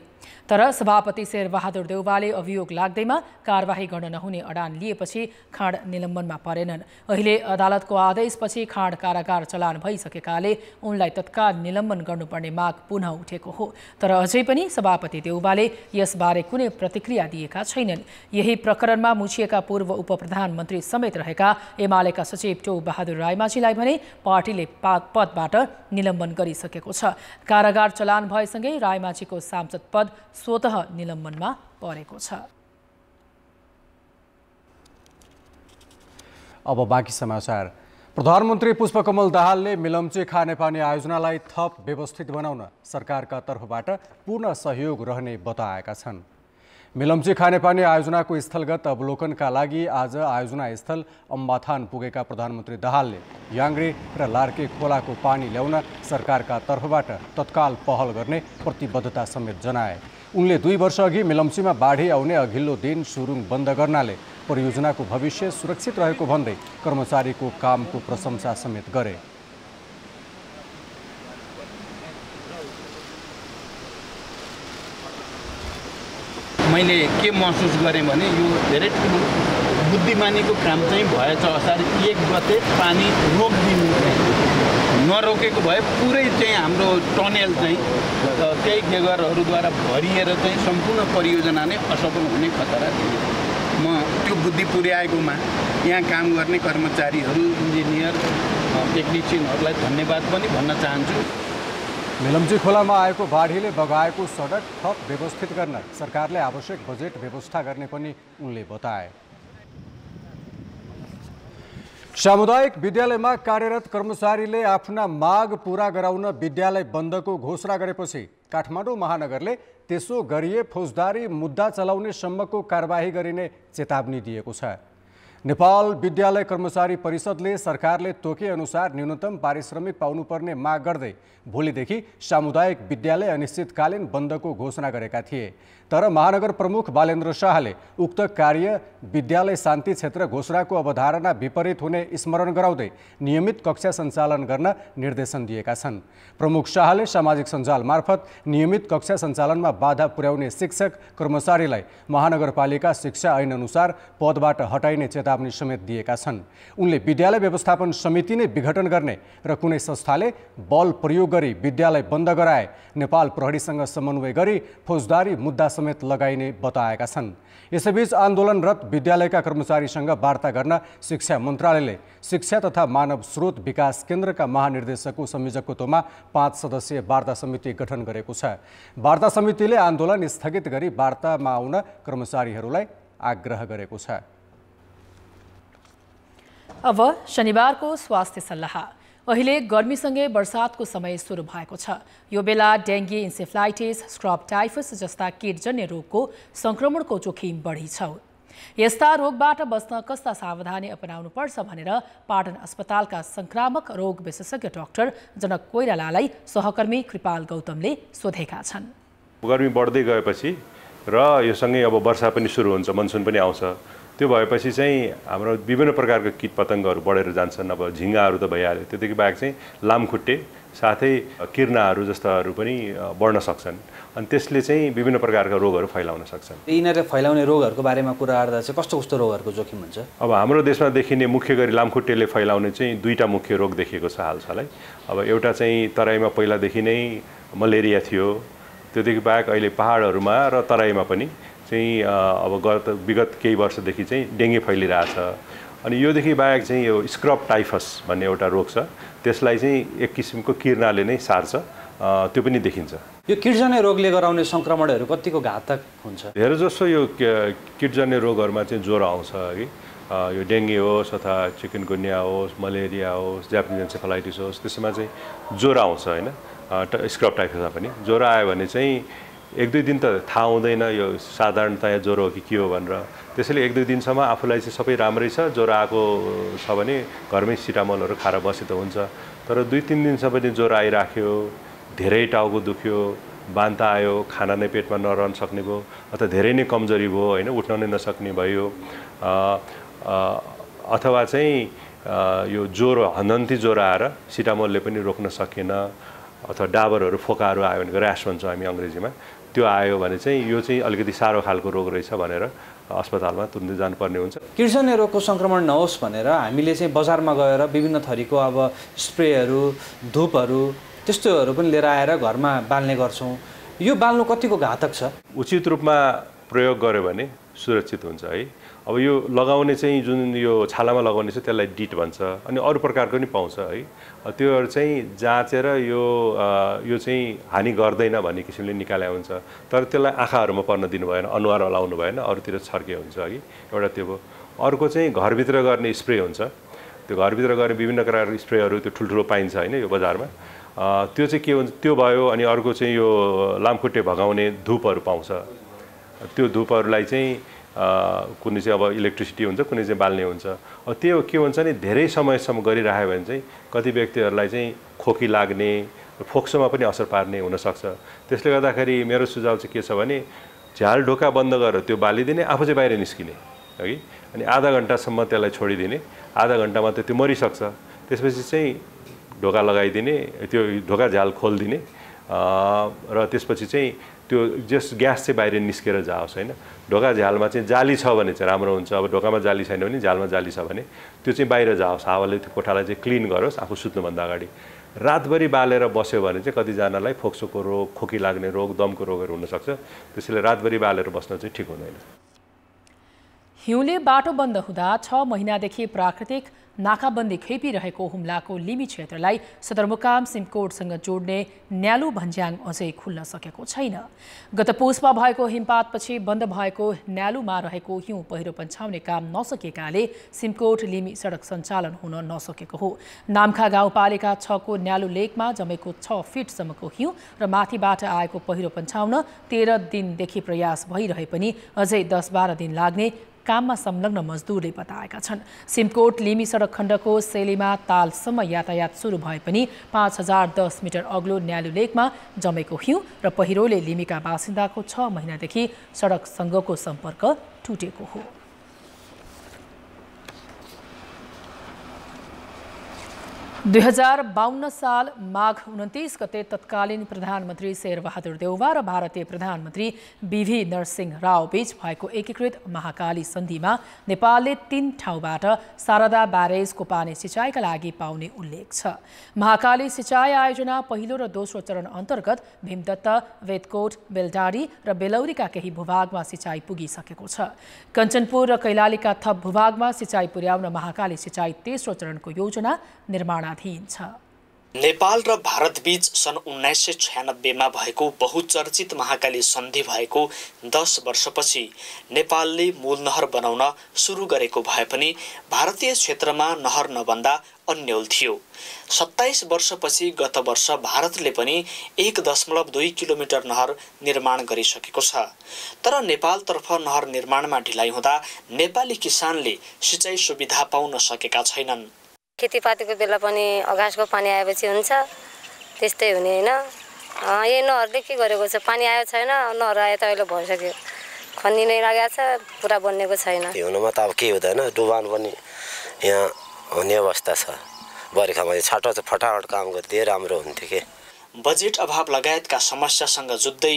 तर सभापति शेरबहादुर देउवाले अभियोग लाग्दैमा कारबाही गर्न नहुने अडान लिएपछि खाँड निलम्बनमा परेनन्। अहिले अदालतको आदेशपछि खाँड कारागार चलान भइसकेकाले उनलाई तत्काल निलम्बन गर्नुपर्ने माग पुनः उठेको हो। तर अझै पनि सभापति देउवाले यसबारे कुनै प्रतिक्रिया दिएका छैनन्। यही प्रकरणमा मुछिएका पूर्व उपप्रधानमन्त्री समेत रहेका एमालेका सचिव टो बहादुर रायमाझीलाई भने पार्टीले पदबाट निलम्बन गरिसकेको छ। कारागार चलान भएसँगै रायमाझीको सांसद पद स्वतः निलम्बनमा परेको छ। अब बाँकी समाचार। प्रधानमन्त्री पुष्पकमल दाहालले मिलम्ची खानेपानी आयोजनालाई थप व्यवस्थित बनाउन सरकारका तर्फबाट पूर्ण सहयोग रहने बताएका छन्। मिलम्ची खानेपानी आयोजनाको स्थलगत अवलोकनका लागि आज आयोजना स्थल अम्बाथान पुगेका प्रधानमन्त्री दाहालले याङ्ग्रे र लार्के खोलाको पानी ल्याउन सरकारका तर्फबाट तत्काल पहल गर्ने प्रतिबद्धता समेत जनाए। उनले 2 वर्षअघि मिलम्चीमा बाढी आउने अघिल्लो दिन सुरुङ बन्द गर्नाले परियोजनाको भविष्य सुरक्षित रहेको भन्दै कर्मचारीको कामको प्रशंसा समेत गरे। मैले के महसुस गरेँ भने यो धेरै ठुलो बुद्धिमानीको काम चाहिँ भएछ। असार 1 गते पानी रोकिदिनु नरोकेको भए पुरै चाहिँ हाम्रो टनेल चाहिँ केही गेगरहरूद्वारा भरिएर चाहिँ सम्पूर्ण परियोजना नै असफल हुने खतरा थियो। म त्यो बुद्धि पुर्याएकोमा यहाँ काम गर्ने कर्मचारीहरू, इन्जिनियर, टेक्निसियनहरूलाई धन्यवाद पनि भन्न चाहन्छु। मिलम्ची खोलामा आएको बाढीले बगाएको सडक थप व्यवस्थित गर्न सरकारले आवश्यक बजेट व्यवस्था गर्ने पनि उनले बताए। सामुदायिक विद्यालयमा कार्यरत कर्मचारीले आफ्ना माग पूरा गराउन विद्यालय बन्दको घोषणा गरेपछि काठमाडौँ महानगरले त्यसो गरिए फौजदारी मुद्दा चलाउने सम्मको कारबाही गरिने चेतावनी दिएको छ। नेपाल विद्यालय कर्मचारी परिषदले सरकारले तोके अनुसार न्यूनतम पारिश्रमिक पाउनुपर्ने माग गर्दै भोलिदेखि सामुदायिक विद्यालय अनिश्चितकालीन बन्दको घोषणा गरेका थिए। तर महानगर प्रमुख बालेन्द्र शाहले उक्त कार्य विद्यालय शान्ति क्षेत्र घोषणाको अवधारणा विपरीत हुने स्मरण गराउँदै नियमित कक्षा सञ्चालन गर्न निर्देशन दिएका छन्। प्रमुख शाहले सामाजिक सञ्जाल मार्फत नियमित कक्षा सञ्चालनमा बाधा पुर्याउने शिक्षक कर्मचारीलाई महानगरपालिका शिक्षा ऐन अनुसार पदबाट हटाइने चेतावनी समेत दिएका छन्। उनले विद्यालय व्यवस्थापन समिति नै विघटन गर्ने र कुनै संस्थाले बल प्रयोग गरी विद्यालय बन्द गराए नेपाल प्रहरीसँग समन्वय गरी फौजदारी मुद्दा समेत लगाइने बताएका छन्। यसैबीच आन्दोलनरत विद्यालयका कर्मचारीसँग वार्ता गर्न शिक्षा मन्त्रालयले शिक्षा तथा मानव स्रोत विकास केन्द्रका महानिर्देशकको संयोजकत्वमा 5 सदस्यीय वार्ता समिति गठन गरेको छ। वार्ता समितिले आन्दोलन स्थगित गरी वार्तामा आउन कर्मचारीहरूलाई आग्रह गरेको छ। अब शनिबारको स्वास्थ्य सल्लाह। अहिले गर्मीसँगै वर्षातको समय सुरु भएको छ। यो बेला डेङ्गी, इन्सेफ्लाइटिस, स्क्रब टाइफस जस्ता कीटजन्य रोगको संक्रमणको जोखिम बढी छ। यस्ता रोगबाट बच्न कस्ता सावधानी अपनाउनुपर्छ भनेर पाटन अस्पतालका संक्रामक रोग विशेषज्ञ डाक्टर जनक कोइरालालाई सहकर्मी कृपाल गौतमले सोधेका छन्। गर्मी बढ्दै गएपछि र यो सँगै अब वर्षा पनि सुरु हुन्छ, मनसुन पनि आउँछ, त्यो भएपछि चाहिँ हाम्रो विभिन्न प्रकारका कीट पतङ्गहरू बढेर जान्छन्। अब झिङ्गाहरू त भइहाल्यो, त्यतिकै बाहेक चाहिँ लामखुट्टे साथै किर्नाहरू जस्ताहरू पनि बढ्न सक्छन् अनि त्यसले चाहिँ विभिन्न प्रकारका रोगहरू फैलाउन सक्छन्। यिनीहरूले फैलाउने रोगहरूको बारेमा कुरा गर्दा चाहिँ कस्तो कस्तो रोगहरूको जोखिम हुन्छ? अब हाम्रो देशमा देखिने मुख्य गरी लामखुट्टेले फैलाउने चाहिँ 2टा मुख्य रोग देखिएको छ हालसालै। अब एउटा चाहिँ तराईमा पहिलादेखि नै मलेरिया थियो, त्योदेखि बाहेक अहिले पहाडहरूमा र तराईमा पनि चाहिँ अब विगत केही वर्षदेखि चाहिँ डेङ्गी फैलिरहेछ। अनि योदेखि बाहेक चाहिँ यो स्क्रब टाइफस भन्ने एउटा रोग छ, त्यसलाई चाहिँ एक किसिमको किर्नाले नै सार्छ, त्यो पनि देखिन्छ। यो किटजन्य रोगले गराउने सङ्क्रमणहरू कतिको घातक हुन्छ? धेरै जसो यो किटजन्य रोगहरूमा चाहिँ ज्वरो आउँछ कि यो डेङ्गी होस् अथवा चिकनगुनिया होस्, मलेरिया होस्, जापानिज एन्सेफलाइटिस होस्, त्यसमा चाहिँ ज्वरो आउँछ होइन। स्क्रब टाइफसमा पनि ज्वरो आयो भने चाहिँ 1-2 दिन त थाहा हुँदैन यो साधारणतया ज्वरो हो कि के हो भनेर। त्यसैले 1-2 दिनसम्म आफूलाई चाहिँ सबै राम्रै छ, ज्वरो आएको छ भने घरमै सिटामोलहरू खाएर बसे त हुन्छ। तर 2-3 दिनसम्म पनि ज्वरो आइराख्यो, धेरै टाउको दुख्यो, बान्ता आयो, खाना नै पेटमा नरहन सक्ने भयो अथवा धेरै नै कमजोरी भयो होइन, उठ्न नै नसक्ने भयो, अथवा चाहिँ यो ज्वरो हन्नन्ती ज्वरो आएर सिटामोलले पनि रोक्न सकेन, अथवा डाबरहरू फोकाहरू आयो भने ऱ्यास भन्छौँ हामी अङ्ग्रेजीमा, त्यो आयो भने चाहिँ यो चाहिँ अलिकति साह्रो खालको रोग रहेछ भनेर अस्पतालमा तुरुन्तै जानुपर्ने हुन्छ। किर्जने रोगको सङ्क्रमण नहोस् भनेर हामीले चाहिँ बजारमा गएर विभिन्न थरीको अब स्प्रेहरू, धुपहरू त्यस्तोहरू पनि लिएर आएर घरमा बाल्ने गर्छौँ। यो बाल्नु कतिको घातक छ? उचित रूपमा प्रयोग गर्यो भने सुरक्षित हुन्छ है। अब यो लगाउने चाहिँ जुन यो छालामा लगाउने छ त्यसलाई डिट भन्छ, अनि अरू प्रकारको पनि पाउँछ है। त्योहरू चाहिँ जाँचेर यो चाहिँ हानि गर्दैन भन्ने किसिमले निकाले हुन्छ, तर त्यसलाई आँखाहरूमा पर्न दिनु भएन, अनुहारमा लाउनु भएन, अरूतिर छर्के हुन्छ है। एउटा त्यो भयो। अर्को चाहिँ घरभित्र गर्ने स्प्रे हुन्छ। त्यो घरभित्र गर्ने विभिन्न प्रकारको स्प्रेहरू त्यो ठुल्ठुलो पाइन्छ होइन यो बजारमा। त्यो चाहिँ के हुन्छ, त्यो भयो। अनि अर्को चाहिँ यो लामखुट्टे भगाउने धुपहरू पाउँछ। त्यो धुपहरूलाई चाहिँ कुनै चाहिँ अब इलेक्ट्रिसिटी हुन्छ, कुनै चाहिँ बाल्ने हुन्छ। त्यो के हुन्छ नि धेरै समयसम्म गरिराख्यो भने चाहिँ कति व्यक्तिहरूलाई चाहिँ खोकी लाग्ने, फोक्सोमा पनि असर पार्ने हुनसक्छ। त्यसले गर्दाखेरि मेरो सुझाव चाहिँ के छ भने झ्याल ढोका बन्द गरेर त्यो बालिदिने, आफू चाहिँ बाहिर निस्किने है। अनि आधा घन्टासम्म त्यसलाई छोडिदिने, आधा घन्टामा त्यो मरिसक्छ। त्यसपछि चाहिँ ढोका लगाइदिने, त्यो ढोका झ्याल खोलिदिने र त्यसपछि चाहिँ त्यो ग्यास चाहिँ बाहिर निस्केर जाओस् होइन। ढोका झ्यालमा चाहिँ जाली छ भने चाहिँ राम्रो हुन्छ। अब ढोकामा जाली छैन भने झ्यालमा जाली छ भने त्यो चाहिँ बाहिर जाओस्, हावाले त्यो कोठालाई चाहिँ क्लिन गरोस् आफू सुत्नुभन्दा अगाडि। रातभरि बालेर बस्यो भने चाहिँ कतिजनालाई फोक्सोको रोग, खोकी लाग्ने रोग, दमको रोगहरू हुनसक्छ। त्यसैले रातभरि बालेर बस्न चाहिँ ठिक हुँदैन। हिउँले बाटो बन्द हुँदा 6 महिनादेखि प्राकृतिक नाकाबन्दी खेपिरहेको हुम्लाको लिमी क्षेत्रलाई सदरमुकाम सिमकोटसँग जोड्ने न्यालु भन्ज्याङ अझै खुल्न सकेको छैन। गत पुसमा भएको हिमपातपछि बन्द भएको न्यालुमा रहेको हिउँ पहिरो पन्छाउने काम नसकेकाले सिमकोट लिमी सडक सञ्चालन हुन नसकेको हो। नाम्खा गाउँपालिका 6 को न्यालु लेकमा जमेको 6 फिटसम्मको हिउँ र माथिबाट आएको पहिरो पन्छाउन 13 दिनदेखि प्रयास भइरहे पनि अझै 10-12 दिन लाग्ने काममा संलग्न मजदुरले बताएका छन्। सिमकोट लिमी सडक खण्डको सेलीमा तालसम्म यातायात सुरु भए पनि 5010 मिटर अग्लो न्यालु लेकमा जमेको हिउँ र पहिरोले लिमीका बासिन्दाको 6 महिनादेखि सडकसँगको सम्पर्क टुटेको हो। « 2052 साल माघ 29 गते तत्कालीन प्रधानमन्त्री शेरबहादुर देउवा र भारतीय प्रधानमन्त्री बिभी नरसिंह राव बीच भएको एकीकृत महाकाली सन्धिमा नेपालले 3 ठाउँबाट शारदा ब्यारेजको पानी सिँचाइका लागि पाउने उल्लेख छ। महाकाली सिँचाइ आयोजना पहिलो र दोस्रो चरण अन्तर्गत भीमदत्त, वेदकोट, बेलडाँडी र बेलौरीका केही भूभागमा सिँचाइ पुगिसकेको छ। कञ्चनपुर र कैलालीका थप भूभागमा सिँचाइ पुर्याउन महाकाली सिँचाइ तेस्रो चरणको योजना निर्माणाधीन छ। नेपाल र भारतबीच सन् 1996 भएको बहुचर्चित महाकाली सन्धि भएको 10 वर्षपछि नेपालले मूल नहर बनाउन सुरु गरेको भए पनि भारतीय क्षेत्रमा नहर नबन्दा अन्यल थियो। 27 वर्षपछि गत वर्ष भारतले पनि 1.2 किलोमिटर नहर निर्माण गरिसकेको छ। तर नेपालतर्फ नहर निर्माणमा ढिलाइ हुँदा नेपाली किसानले सिँचाइ सुविधा पाउन सकेका छैनन्। खेतीपातीको बेला पनि अगासको पानी आएपछि हुन्छ, त्यस्तै हुने हैन। यही नहरले के गरेको छ, पानी आयो छैन, नहर आयो त अहिले भइसक्यो, खन्नी नै लागेको छ, पुरा बन्नेको छैन। हुनुमा त अब के हुँदैन, डुबान पनि यहाँ हुने अवस्था छ। बर्खामा छाटो चाहिँ फटाफट काम गरिदिए राम्रो हुन्थ्यो के। बजेट अभाव लगायतका समस्यासँग जुझ्दै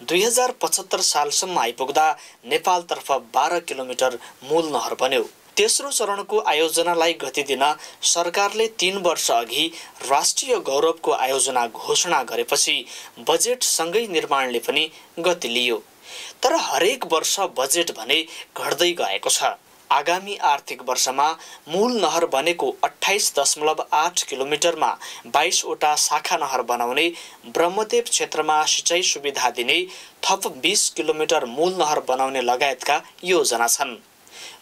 2075 सालसम्म आइपुग्दा नेपालतर्फ 12 किलोमिटर मूल नहर बन्यो। तेस्रो चरणको आयोजनालाई गति दिन सरकारले 3 वर्ष अघि राष्ट्रिय गौरवको आयोजना घोषणा गरेपछि बजेटसँगै निर्माणले पनि गति लियो। तर हरेक वर्ष बजेट भने घट्दै गएको छ। आगामी आर्थिक वर्षमा मूल नहर बनेको 28.8 किलोमिटरमा 22 वटा शाखा नहर बनाउने, ब्रह्मदेव क्षेत्रमा सिँचाइ सुविधा दिने, थप 20 किलोमिटर मूल नहर बनाउने लगायतका योजना छन्।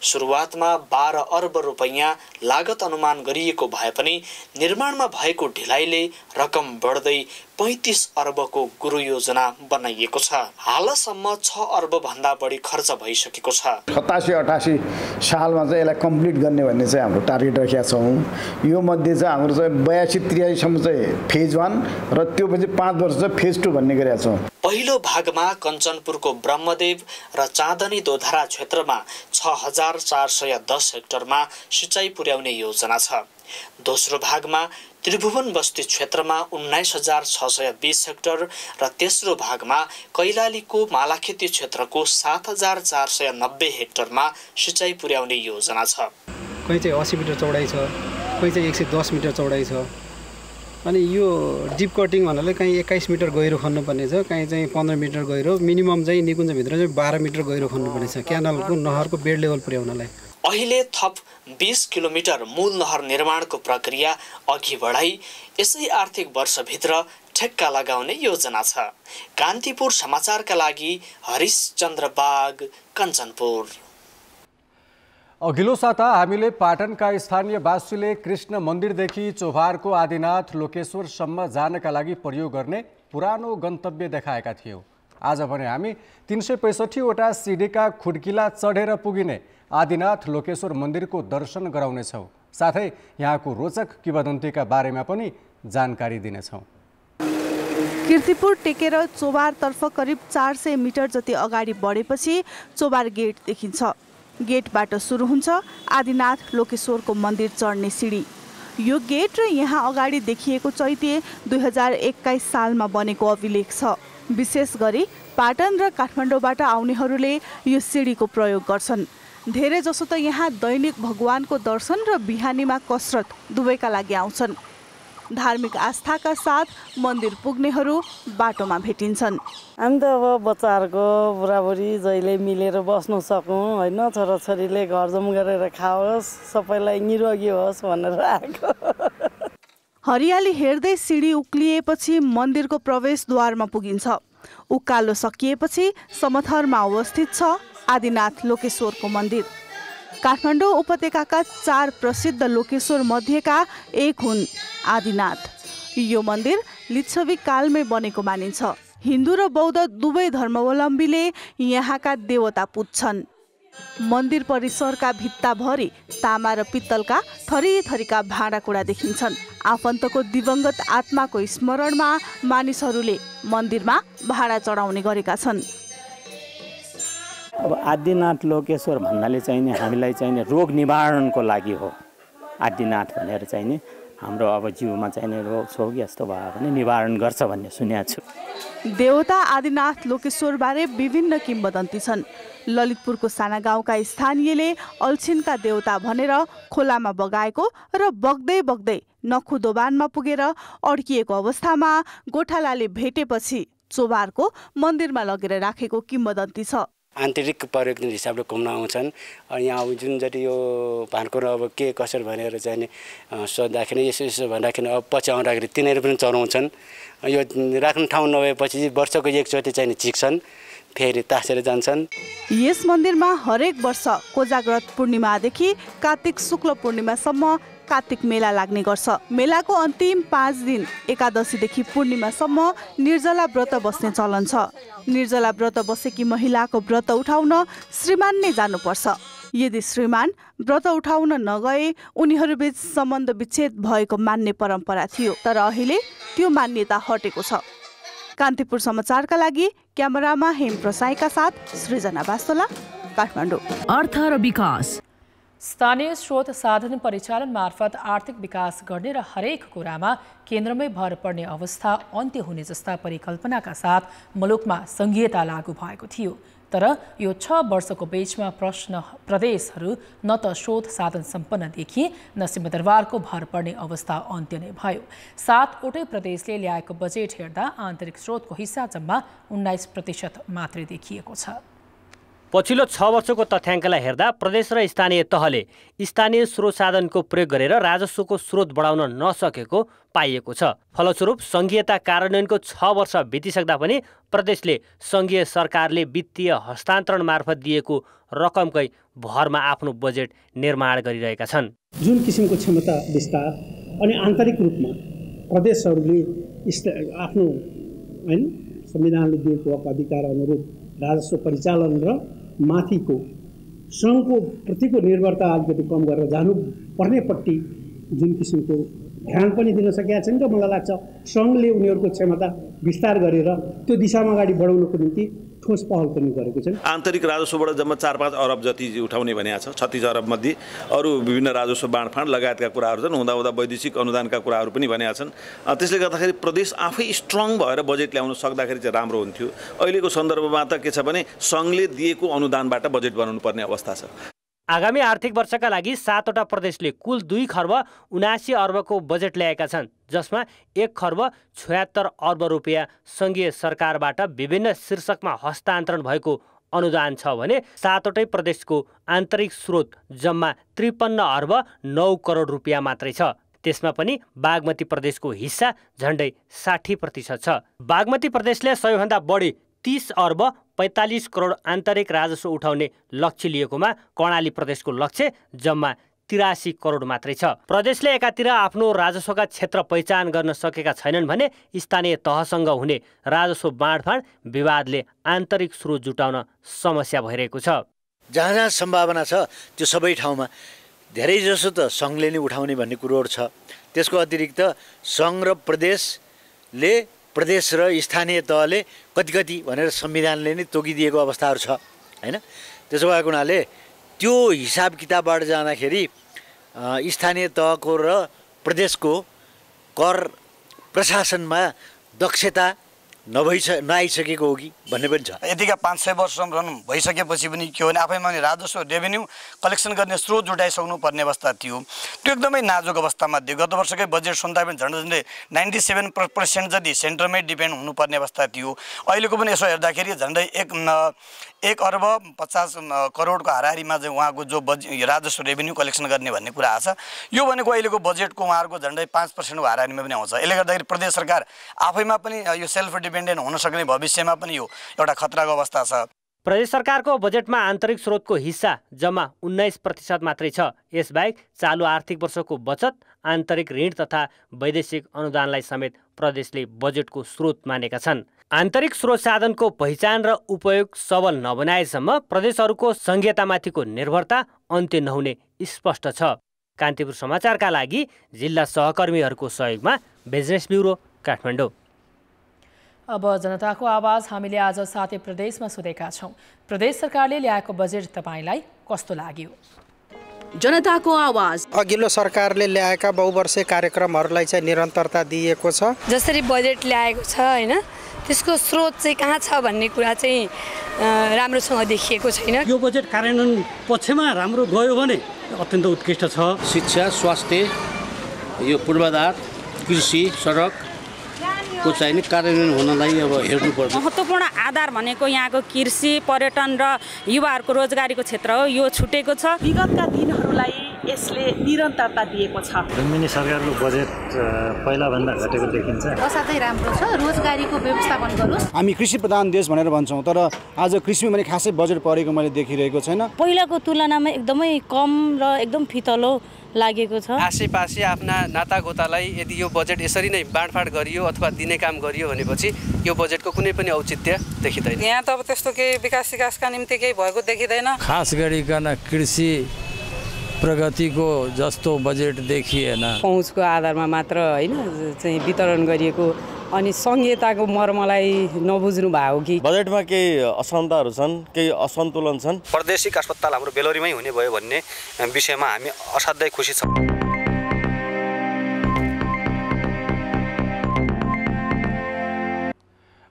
सुरुवातमा 12 अर्ब रुपैयाँ लागत अनुमान गरिएको भए पनि निर्माणमा भएको ढिलाइले रकम बढ्दै 35 अर्बको गुरु योजना बनाइएको छ। हालसम्म 6 अर्ब भन्दा बढी खर्च भइसकेको छ। 87-88 सालमा चाहिँ यसलाई कम्प्लिट गर्ने भन्ने चाहिँ हाम्रो टार्गेट राखेका छौँ। यो मध्ये चाहिँ हाम्रो चाहिँ 82-83 सम्म चाहिँ फेज 1 र त्यो पछि 5 वर्ष चाहिँ फेज 2 भन्ने गरेका छौँ। पहिलो भागमा कञ्चनपुरको ब्रह्मदेव र चाँदनी दोधरा क्षेत्रमा 6410 हेक्टरमा सिँचाइ पुर्याउने योजना छ। दोस्रो भागमा त्रिभुवन बस्ती क्षेत्रमा 19,620 हेक्टर र तेस्रो भागमा कैलालीको मालाखेती क्षेत्रको 7,490 हेक्टरमा सिँचाइ पुर्याउने योजना छ। कहीँ चाहिँ 80 मिटर चौडाइ छ, कहीँ चाहिँ 110 मिटर चौडाइ छ। अनि यो डिप कटिङ भन्नाले कहीँ 21 मिटर गहिरो खन्नुपर्ने छ, कहीँ चाहिँ 15 मिटर गहिरो, मिनिमम चाहिँ निकुञ्जभित्र चाहिँ 12 मिटर गहिरो खन्नुपर्ने छ क्यानलको नहरको बेड लेभल पुर्याउनलाई। अहिले थप 20 किलोमिटर मूल नहर निर्माणको प्रक्रिया अघि बढाई यसै आर्थिक वर्षभित्र ठेक्का लगाउने योजना छ। कान्तिपुर समाचारका लागि हरिशचन्द्र बाग, कञ्चनपुर। अघिल्लो साता हामीले पाटनका स्थानीय वासीले कृष्ण मन्दिरदेखि चोभारको आदिनाथ लोकेश्वरसम्म जानका लागि प्रयोग गर्ने पुरानो गन्तव्य देखाएका थियौँ। आज भने हामी 365 सिडीका खुड्किला चढेर पुगिने आदिनाथ लोकेश्वर मन्दिरको दर्शन गराउनेछौँ। साथै यहाँको रोचक किंवदन्तीका बारेमा पनि जानकारी दिनेछौँ। कीर्तिपुर टेकेर चोभारतर्फ करिब 400 मिटर जति अगाडि बढेपछि चोभार गेट देखिन्छ। गेटबाट सुरु हुन्छ आदिनाथ लोकेश्वरको मन्दिर चढ्ने सिडी। यो गेट र यहाँ अगाडि देखिएको चैत्य 2021 सालमा बनेको अभिलेख छ। विशेष गरी पाटन र काठमाडौँबाट आउनेहरूले यो सिडीको प्रयोग गर्छन्। धेरै जसो त यहाँ दैनिक भगवानको दर्शन र बिहानीमा कसरत दुवैका लागि आउँछन्। धार्मिक आस्थाका साथ मन्दिर पुग्नेहरू बाटोमा भेटिन्छन्। हामी त अब बच्चाहरूको बुढाबुढी जहिले मिलेर बस्नु सकौँ होइन, छोराछोरीले घरजम गरेर खाओस्, सबैलाई निरोगी होस् भनेर आएको। हरियाली हेर्दै सिडी उक्लिएपछि मन्दिरको प्रवेशद्वारमा पुगिन्छ। उकालो सकिएपछि समथरमा अवस्थित छ आदिनाथ लोकेश्वरको मन्दिर। काठमाडौँ उपत्यकाका 4 प्रसिद्ध लोकेश्वर मध्येका एक हुन् आदिनाथ। यो मन्दिर लिच्छवी कालमै बनेको मानिन्छ। हिन्दू र बौद्ध दुवै धर्मावलम्बीले यहाँका देवता पुज्छन्। मन्दिर परिसरका भित्ताभरि तामा र पित्तलका थरीथरीका भाँडाकुँडा देखिन्छन्। आफन्तको दिवंगत आत्माको स्मरणमा मानिसहरूले मन्दिरमा भाँडा चढाउने गरेका छन्। अब आदिनाथ लोकेश्वर भन्नाले चाहिँ नि हामीलाई चाहिँ नि रोग निवारणको लागि हो। आदिनाथ भनेर चाहिँ नि हाम्रो अब जिउमा चाहिँ नि रोग सोग यस्तो भयो भने निवारण गर्छ भन्ने सुनेको छु। देवता आदिनाथ लोकेश्वरबारे विभिन्न किंवदन्ती छन्। ललितपुरको साना गाउँका स्थानीयले अल्छिनका देवता भनेर खोलामा बगाएको र बग्दै बग्दै नखु दोबानमा पुगेर अड्किएको अवस्थामा गोठालाले भेटेपछि चोभारको मन्दिरमा लगेर राखेको किंवदन्ती छ। आन्तरिक पर्यटन हिसाबले घुम्न आउँछन्। अनि यहाँ अब जुन जति यो भान्कोर अब के कसरी भनेर चाहिँ नि सोद्धाखेरि यसो भन्दाखेरि अब पछि आउँदाखेरि तिनीहरू पनि चढाउँछन्। यो राख्ने ठाउँ नभएपछि वर्षको एकचोटि चाहिँ झिक्छन्, फेरि तासेर जान्छन्। यस मन्दिरमा हरेक वर्ष कोजाग्रत पूर्णिमादेखि कार्तिक शुक्ल पूर्णिमासम्म कार्तिक मेला लाग्ने गर्छ। मेलाको अन्तिम 5 दिन एकादशीदेखि पूर्णिमासम्म निर्जला व्रत बस्ने चलन छ। निर्जला व्रत बसेकी महिलाको व्रत उठाउन श्रीमान नै जानुपर्छ। यदि श्रीमान व्रत उठाउन नगए उनीहरूबीच सम्बन्ध विच्छेद भएको मान्ने परम्परा थियो, तर अहिले त्यो मान्यता हटेको छ। कान्तिपुर समाचारका लागि क्यामेरामा हेम प्रसाईका साथ सृजना वास्तोला, काठमाडौँ। अर्थ र विकास। स्थानीय स्रोत साधन परिचालन मार्फत आर्थिक विकास गर्ने र हरेक कुरामा केन्द्रमै भर पर्ने अवस्था अन्त्य हुने जस्ता परिकल्पनाका साथ मुलुकमा संघीयता लागू भएको थियो। तर यो 6 वर्षको बीचमा प्रदेशहरू न त स्रोत साधन सम्पन्न देखिए न सिंहदरबारको भर पर्ने अवस्था अन्त्य नै भयो। 7वटै प्रदेशले ल्याएको बजेट हेर्दा आन्तरिक स्रोतको हिस्सा जम्मा 19% मात्रै देखिएको छ। पछिल्लो 6 वर्षको तथ्याङ्कलाई हेर्दा प्रदेश र स्थानीय तहले स्थानीय स्रोत साधनको प्रयोग गरेर राजस्वको स्रोत बढाउन नसकेको पाइएको छ। फलस्वरूप संघीयता कार्यान्वयनको 6 वर्ष बितिसक्दा पनि प्रदेशले संघीय सरकारले वित्तीय हस्तान्तरण मार्फत दिएको रकमकै भरमा आफ्नो बजेट निर्माण गरिरहेका छन्। जुन किसिमको क्षमता विस्तार अनि आन्तरिक रूपमा प्रदेशहरूले आफ्नो हैन संविधानले दिएको अधिकार अनुरूप राजस्व परिचालन र माथिको सङ्घको प्रतिको निर्भरता अलिकति कम गरेर जानुपर्नेपट्टि जुन किसिमको ध्यान पनि दिन सकेका छन् र मलाई लाग्छ सङ्घले उनीहरूको क्षमता विस्तार गरेर त्यो दिशामा अगाडि बढाउनको निम्ति ठोस पहल पनि गरेको छ। आन्तरिक राजस्वबाट जम्मा 4-5 अरब जति उठाउने भनेको छ। 36 अरब मध्ये अरू विभिन्न राजस्व बाँडफाँड लगायतका कुराहरू छन्। हुँदा वैदेशिक अनुदानका कुराहरू पनि भनेका छन्। त्यसले गर्दाखेरि प्रदेश आफै स्ट्रङ भएर बजेट ल्याउन सक्दाखेरि चाहिँ राम्रो हुन्थ्यो। अहिलेको सन्दर्भमा त के छ भने सङ्घले दिएको अनुदानबाट बजेट बनाउनु पर्ने अवस्था छ। आगामी आर्थिक वर्षका लागि 7वटा प्रदेशले कुल 2 खर्ब 79 अर्बको बजेट ल्याएका छन्, जसमा 1 खर्ब 76 अर्ब रुपियाँ सङ्घीय सरकारबाट विभिन्न शीर्षकमा हस्तान्तरण भएको अनुदान छ भने 7वटै प्रदेशको आन्तरिक स्रोत जम्मा 53 अर्ब 9 करोड रुपियाँ मात्रै छ। त्यसमा पनि बागमती प्रदेशको हिस्सा झन्डै 60% छ। बागमती प्रदेशले सबैभन्दा बढी 30 अर्ब 45 करोड आन्तरिक राजस्व उठाउने लक्ष्य लिएकोमा कर्णाली प्रदेशको लक्ष्य जम्मा 83 करोड मात्रै छ। प्रदेशले एकातिर आफ्नो राजस्वका क्षेत्र पहिचान गर्न सकेका छैनन् भने स्थानीय तहसँग हुने राजस्व बाँडफाँड विवादले आन्तरिक स्रोत जुटाउन समस्या भइरहेको छ। जहाँ जहाँ सम्भावना छ त्यो सबै ठाउँमा धेरैजसो त सङ्घले नै उठाउने भन्ने कुरोहरू छ। त्यसको अतिरिक्त सङ्घ र प्रदेशले प्रदेश र स्थानीय तहले कति भनेर संविधानले नै तोकिदिएको अवस्थाहरू छ हैन। त्यसो भएको हुनाले त्यो हिसाब किताबबाट जाँदाखेरि स्थानीय तहको र प्रदेशको कर प्रशासनमा दक्षता नआइसकेको हो कि भन्ने पनि छ। यतिका 500 वर्षसम्म भइसकेपछि पनि के हो भने आफैमा राजस्व रेभेन्यू कलेक्सन गर्ने स्रोत जुटाइसक्नु पर्ने अवस्था थियो। त्यो एकदमै नाजुक अवस्थामा थियो। गत वर्षकै बजेट सुन्दा पनि झन्डै 97% जति सेन्टरमै डिपेन्ड हुनुपर्ने अवस्था थियो। अहिलेको पनि यसो हेर्दाखेरि झन्डै 1 अर्ब 50 करोडको हाराहारीमा चाहिँ उहाँको जो राजस्व रेभेन्यू कलेक्सन गर्ने भन्ने कुरा आछ। यो भनेको अहिलेको बजेटको उहाँहरूको झन्डै 5% को हाराहारीमा पनि आउँछ। यसले गर्दाखेरि प्रदेश सरकार आफैमा पनि यो सेल्फ डिपेन्डेन्ट हुन सक्ने भविष्यमा पनि यो एउटा खतराको अवस्था छ। प्रदेश सरकारको बजेटमा आन्तरिक स्रोतको हिस्सा जम्मा 19% मात्रै छ। यसबाहेक चालु आर्थिक वर्षको बचत, आन्तरिक ऋण तथा वैदेशिक अनुदानलाई समेत प्रदेशले बजेटको स्रोत मानेका छन्। आन्तरिक स्रोत साधनको पहिचान र उपयोग सबल नबनाएसम्म प्रदेशहरूको संघीयतामाथिको निर्भरता अन्त्य नहुने स्पष्ट छ। कान्तिपुर समाचारका लागि जिल्ला सहकर्मीहरूको सहयोगमा बिजनेस ब्युरो, काठमाडौँ। अब जनताको आवाज हामीले आज 7 प्रदेशमा सोधेका छौँ। प्रदेश सरकारले ल्याएको बजेट तपाईँलाई कस्तो लाग्यो? जनताको आवाज। अघिल्लो सरकारले ल्याएका बहुवर्षीय कार्यक्रमहरूलाई चाहिँ निरन्तरता दिएको छ। जसरी बजेट ल्याएको छ हैन, त्यसको स्रोत चाहिँ कहाँ छ भन्ने कुरा चाहिँ राम्रोसँग देखिएको छैन। यो बजेट कार्यान्वयन पक्षमा राम्रो गयो भने अत्यन्त उत्कृष्ट छ। शिक्षा, स्वास्थ्य, यो पूर्वाधार, कृषि, सडक को चाहिँ कार्यान्वयन हुनलाई अब हेर्नुपर्छ। महत्त्वपूर्ण आधार भनेको यहाँको कृषि, पर्यटन र युवाहरूको रोजगारीको क्षेत्र हो। यो छुटेको छ। विगतका दिनहरूलाई यसले निरन्तरता दिएको छ। लुम्बिनी सरकारको बजेट पहिलाभन्दा घटेको देखिन्छ। असाध्यै राम्रो छ। रोजगारीको व्यवस्थापन गरोस्। हामी कृषि प्रधान देश भनेर भन्छौँ, तर आज कृषिमा पनि खासै बजेट परेको मैले देखिरहेको छैन। पहिलाको तुलनामा एकदमै कम र एकदम फितलो लागेको छ। आसेपासे आफ्ना नातागोतालाई यदि यो बजेट यसरी नै बाँडफाँड गरियो अथवा दिने काम गरियो भनेपछि यो बजेटको कुनै पनि औचित्य देखिँदैन। यहाँ त अब त्यस्तो केही विकासका निम्ति केही भएको देखिँदैन। खास गरिकन कृषि प्रगतिको जस्तो बजेट देखिएन। पहुँचको आधारमा मात्र होइन चाहिँ वितरण गरिएको, अनि संहिताको मर्मलाई नबुझ्नु भएको कि बजेटमा केही असन्तहरू छन्, केही असन्तुलन छन्। प्रादेशिक अस्पताल हाम्रो बेलोरीमै हुने भयो भन्ने विषयमा हामी असाध्यै खुसी छौँ।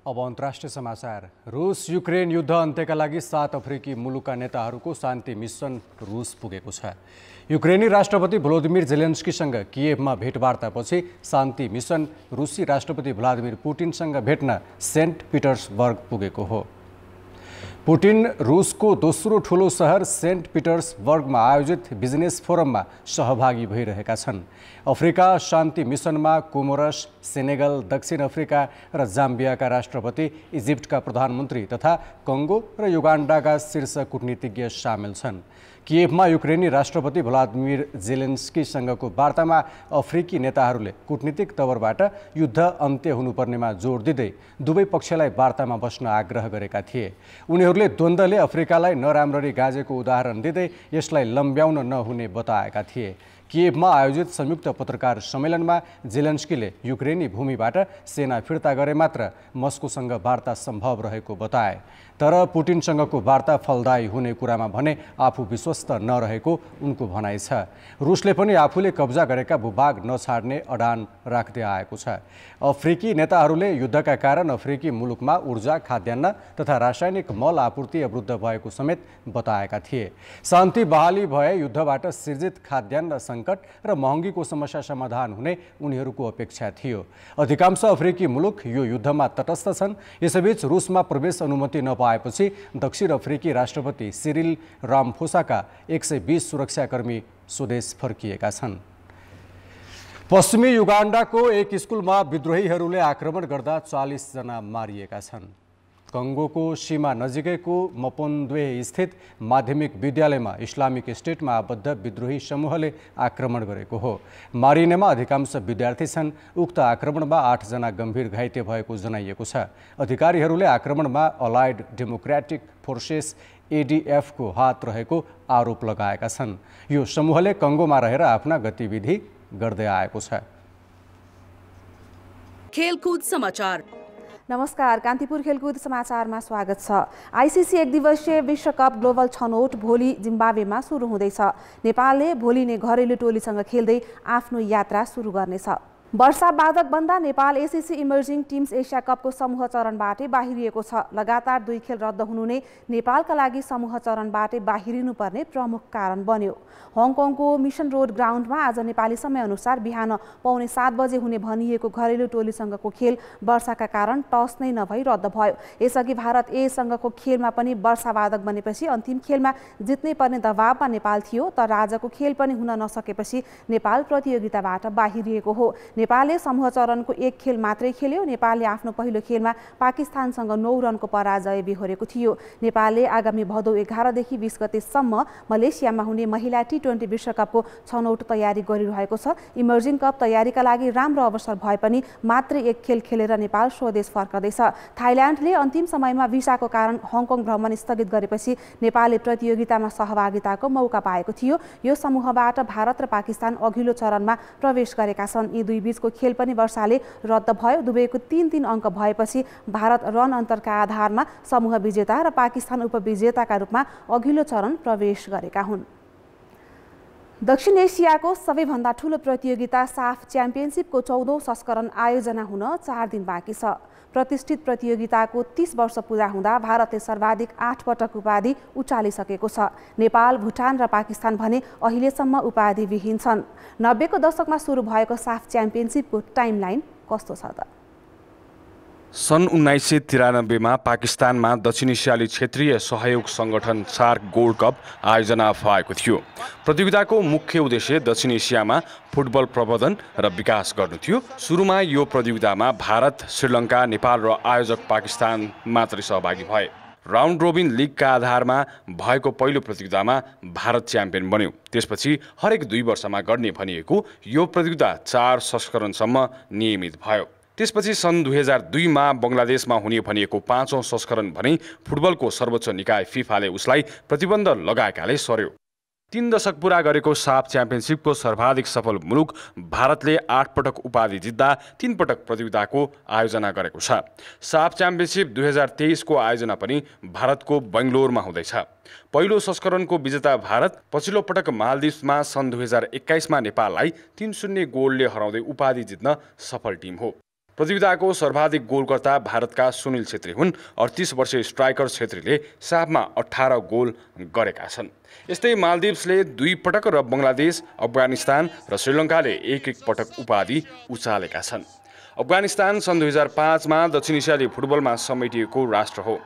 अब अन्तर्राष्ट्रिय समाचार। रुस युक्रेन युद्ध अन्त्यका लागि 7 अफ्रिकी मुलुकका नेताहरूको शान्ति मिसन रुस पुगेको छ। युक्रेनी राष्ट्रपति भ्लोदिमिर जेलेन्स्कीसँग किएभमा भेटवार्तापछि शान्ति मिसन रुसी राष्ट्रपति भ्लादिमिर पुटिनसँग भेट्न सेन्ट पिटर्सबर्ग पुगेको हो। पुटिन रुसको दोस्रो ठुलो सहर सेन्ट पिटर्सबर्गमा आयोजित बिजनेस फोरममा सहभागी भइरहेका छन्। अफ्रिका शान्ति मिसनमा कोमोरस, सेनेगल, दक्षिण अफ्रिका र जाम्बियाका राष्ट्रपति, इजिप्टका प्रधानमन्त्री तथा कङ्गो र युगान्डाका शीर्ष कूटनीतिज्ञ सामेल छन्। किएभमा युक्रेनी राष्ट्रपति भ्लादिमिर जेलेन्स्कीसँगको वार्तामा अफ्रिकी नेताहरूले कूटनीतिक तवरबाट युद्ध अन्त्य हुनुपर्नेमा जोड दिँदै दुवै पक्षलाई वार्तामा बस्न आग्रह गरेका थिए। उनीहरूले द्वन्द्वले अफ्रिकालाई नराम्ररी गाँजेको उदाहरण दिँदै यसलाई लम्ब्याउन नहुने बताएका थिए। किएभमा आयोजित संयुक्त पत्रकार सम्मेलनमा जेलेन्स्कीले युक्रेनी भूमिबाट सेना फिर्ता गरे मात्र मस्कोसँग वार्ता सम्भव रहेको बताए। तर पुटिनसँगको वार्ता फलदायी हुने कुरामा भने आफू विश्वस्त नरहेको उनको भनाइ छ। रुसले पनि आफूले कब्जा गरेका भूभाग नछाड्ने अडान राख्दै आएको छ। अफ्रिकी नेताहरूले युद्धका कारण अफ्रिकी मुलुकमा ऊर्जा, खाद्यान्न तथा रासायनिक मल आपूर्ति अवरुद्ध भएको समेत बताएका थिए। शान्ति बहाली भए युद्धबाट सिर्जित खाद्यान्न सङ्कट र महँगीको समस्या समाधान हुने उनीहरूको अपेक्षा थियो। अधिकांश अफ्रिकी मुलुक यो युद्धमा तटस्थ छन्। यसैबीच रुसमा प्रवेश अनुमति नपाएपछि दक्षिण अफ्रिकी राष्ट्रपति सिरिल रामफोसाका 120 सुरक्षाकर्मी स्वदेश फर्किएका छन्। पश्चिमी युगान्डाको एक स्कुलमा विद्रोहीहरूले आक्रमण गर्दा 40 जना मारिएका छन्। कंगोको सीमा नजिकैको मपोन्दवे स्थित माध्यमिक विद्यालयमा इस्लामिक स्टेटमा आबद्ध विद्रोही समूहले आक्रमण गरेको हो। मारिनेमा अधिकांश विद्यार्थी छन्। उक्त आक्रमणमा 8 जना गम्भीर घाइते भएको जनाइएको छ। अधिकारीहरूले आक्रमणमा अलाइड डेमोक्रेटिक फोर्सेस ADF को हात रहेको आरोप लगाएका छन्। यो समूहले कंगोमा रहेर आफ्ना गतिविधि गर्दै आएको छ। खेलकुद समाचार। नमस्कार, कान्तिपुर खेलकुद समाचारमा स्वागत छ। आईसीसी एक दिवसीय विश्वकप ग्लोबल छनौट भोलि जिम्बाब्वेमा सुरु हुँदैछ। नेपालले भोलि नै घरेलु टोलीसँग खेल्दै आफ्नो यात्रा सुरु गर्नेछ। वर्षा बाधक बन्दा Nepal ACC emerging teams Asia कपको समूह चरणबाटै बाहिरिएको छ। लगातार 2 खेल रद्द हुनु नै नेपालका लागि समूह चरणबाटै बाहिरिनुपर्ने प्रमुख कारण बन्यो। हङकङको मिसन रोड ग्राउन्डमा आज नेपाली समयअनुसार बिहान 6:45 बजे हुने भनिएको घरेलु टोलीसँगको खेल वर्षाका कारण टस नै नभई रद्द भयो। यसअघि भारत एसँगको खेलमा पनि वर्षा बाधक बनेपछि अन्तिम खेलमा जित्नै पर्ने दबावमा नेपाल थियो। तर आजको खेल पनि हुन नसकेपछि नेपाल प्रतियोगिताबाट बाहिरिएको हो। नेपालले समूह चरणको 1 खेल मात्रै खेल्यो। नेपालले आफ्नो पहिलो खेलमा पाकिस्तानसँग 9 रनको पराजय बेहोरेको थियो। नेपालले आगामी भदौ 11 देखि 20 गतेसम्म मलेसियामा हुने महिला T20 विश्वकपको छनौट तयारी गरिरहेको छ। इमर्जिङ कप तयारीका लागि राम्रो अवसर भए पनि मात्र 1 खेल खेलेर नेपाल स्वदेश फर्कदैछ। थाइल्यान्डले अन्तिम समयमा भिसाको कारण हङकङ भ्रमण स्थगित गरेपछि नेपालले प्रतियोगितामा सहभागिताको मौका पाएको थियो। यो समूहबाट भारत र पाकिस्तान अघिल्लो चरणमा प्रवेश गरेका छन्। यी दुई बीचको खेल पनि वर्षाले रद्द भयो। दुवैको 3-3 अङ्क भएपछि भारत रन अन्तरका आधारमा समूह विजेता र पाकिस्तान उपविजेताका रूपमा अघिल्लो चरण प्रवेश गरेका हुन्। दक्षिण एसियाको सबैभन्दा ठूलो प्रतियोगिता साफ च्याम्पियनसिपको 14औं संस्करण आयोजना हुन 4 दिन बाँकी छ। प्रतिष्ठित प्रतियोगिताको 30 वर्ष पुरा हुँदा भारतले सर्वाधिक 8 पटक उपाधि उचालिसकेको छ। नेपाल, भुटान र पाकिस्तान भने अहिलेसम्म उपाधि विहीन छन्। 90 को दशकमा सुरु भएको साफ च्याम्पियनसिपको टाइमलाइन कस्तो छ त? सन् 1993 मा पाकिस्तानमा दक्षिण एसियाली क्षेत्रीय सहयोग संगठन सार्क गोल्ड कप आयोजना भएको थियो। प्रतियोगिताको मुख्य उद्देश्य दक्षिण एसियामा फुटबल प्रवर्धन र विकास गर्नु थियो। सुरुमा यो प्रतियोगितामा भारत, श्रीलङ्का, नेपाल र आयोजक पाकिस्तान मात्रै सहभागी भए। राउन्ड रोबिन लिगका आधारमा भएको पहिलो प्रतियोगितामा भारत च्याम्पियन बन्यो। त्यसपछि हरेक 2 वर्षमा गर्ने भनिएको यो प्रतियोगिता 4 संस्करणसम्म नियमित भयो। त्यसपछि सन् 2002 मा बङ्गलादेशमा हुने भनिएको 5औं संस्करण भने फुटबलको सर्वोच्च निकाय फिफाले उसलाई प्रतिबन्ध लगाएकाले सर्यो। 3 दशक पुरा गरेको साफ च्याम्पियनसिपको सर्वाधिक सफल मुलुक भारतले 8 पटक उपाधि जित्दा 3 पटक प्रतियोगिताको आयोजना गरेको छ। साफ च्याम्पियनसिप 2023 को आयोजना पनि भारतको बेङ्गलोरमा हुँदैछ। पहिलो संस्करणको विजेता भारत पछिल्लो पटक मालदिभ्समा सन् 2021 मा नेपाललाई 3-0 गोलले हराउँदै उपाधि जित्न सफल टिम हो। प्रतियोगिताको सर्वाधिक गोलकर्ता भारतका सुनिल छेत्री हुन्। 38 वर्षीय स्ट्राइकर छेत्रीले साफमा 18 गोल गरेका छन्। यस्तै मालदिभ्सले 2 पटक र बङ्गलादेश, अफगानिस्तान र श्रीलङ्काले 1-1 पटक उपाधि उचालेका छन्। अफगानिस्तान सन् 2005 मा दक्षिण एसियाली फुटबलमा समेटिएको राष्ट्र हो।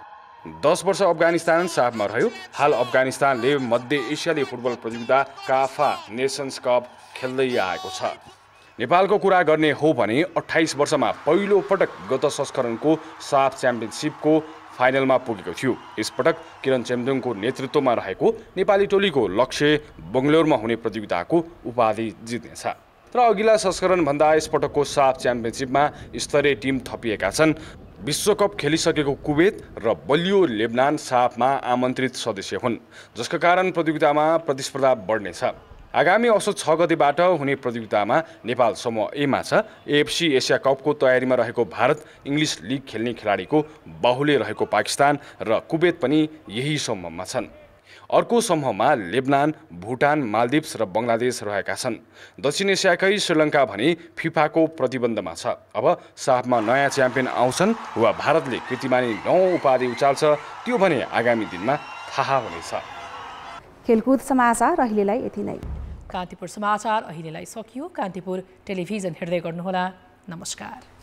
10 वर्ष अफगानिस्तान साफमा रह्यो। हाल अफगानिस्तानले मध्य एसियाली फुटबल प्रतियोगिता काफा नेसन्स कप खेल्दै आएको छ। नेपालको कुरा गर्ने हो भने 28 वर्षमा पहिलो पटक गत संस्करणको साफ च्याम्पियनसिपको फाइनलमा पुगेको थियो। यसपटक किरण चेम्दुङको नेतृत्वमा रहेको नेपाली टोलीको लक्ष्य बेङ्गलोरमा हुने प्रतियोगिताको उपाधि जित्नेछ। तर अघिल्ला संस्करणभन्दा यसपटकको साफ च्याम्पियनसिपमा स्तरीय टिम थपिएका छन्। विश्वकप खेलिसकेको कुवेत र बलियो लेबनान साफमा आमन्त्रित सदस्य हुन्, जसका कारण प्रतियोगितामा प्रतिस्पर्धा बढ्नेछ। आगामी असोज 6 गतेबाट हुने प्रतियोगितामा नेपाल समूह एमा छ। एएफसी एसिया कपको तयारीमा रहेको भारत, इङ्ग्लिस लिग खेल्ने खेलाडीको बाहुल्य रहेको पाकिस्तान र कुवेत पनि यही समूहमा छन्। अर्को समूहमा लेबनान, भुटान, मालदिप्स र बङ्गलादेश रहेका छन्। दक्षिण एसियाकै श्रीलङ्का भने फिफाको प्रतिबन्धमा छ। अब साफमा नयाँ च्याम्पियन आउँछन् वा भारतले कृतिमानी 9 उपाधि उचाल्छ, त्यो भने आगामी दिनमा थाहा हुनेछ। खेलकुद समाचार अहिलेलाई यति नै। कान्तिपुर समाचार अहिलेलाई सकियो। कान्तिपुर टेलिभिजन हेर्दै गर्नुहोला। नमस्कार।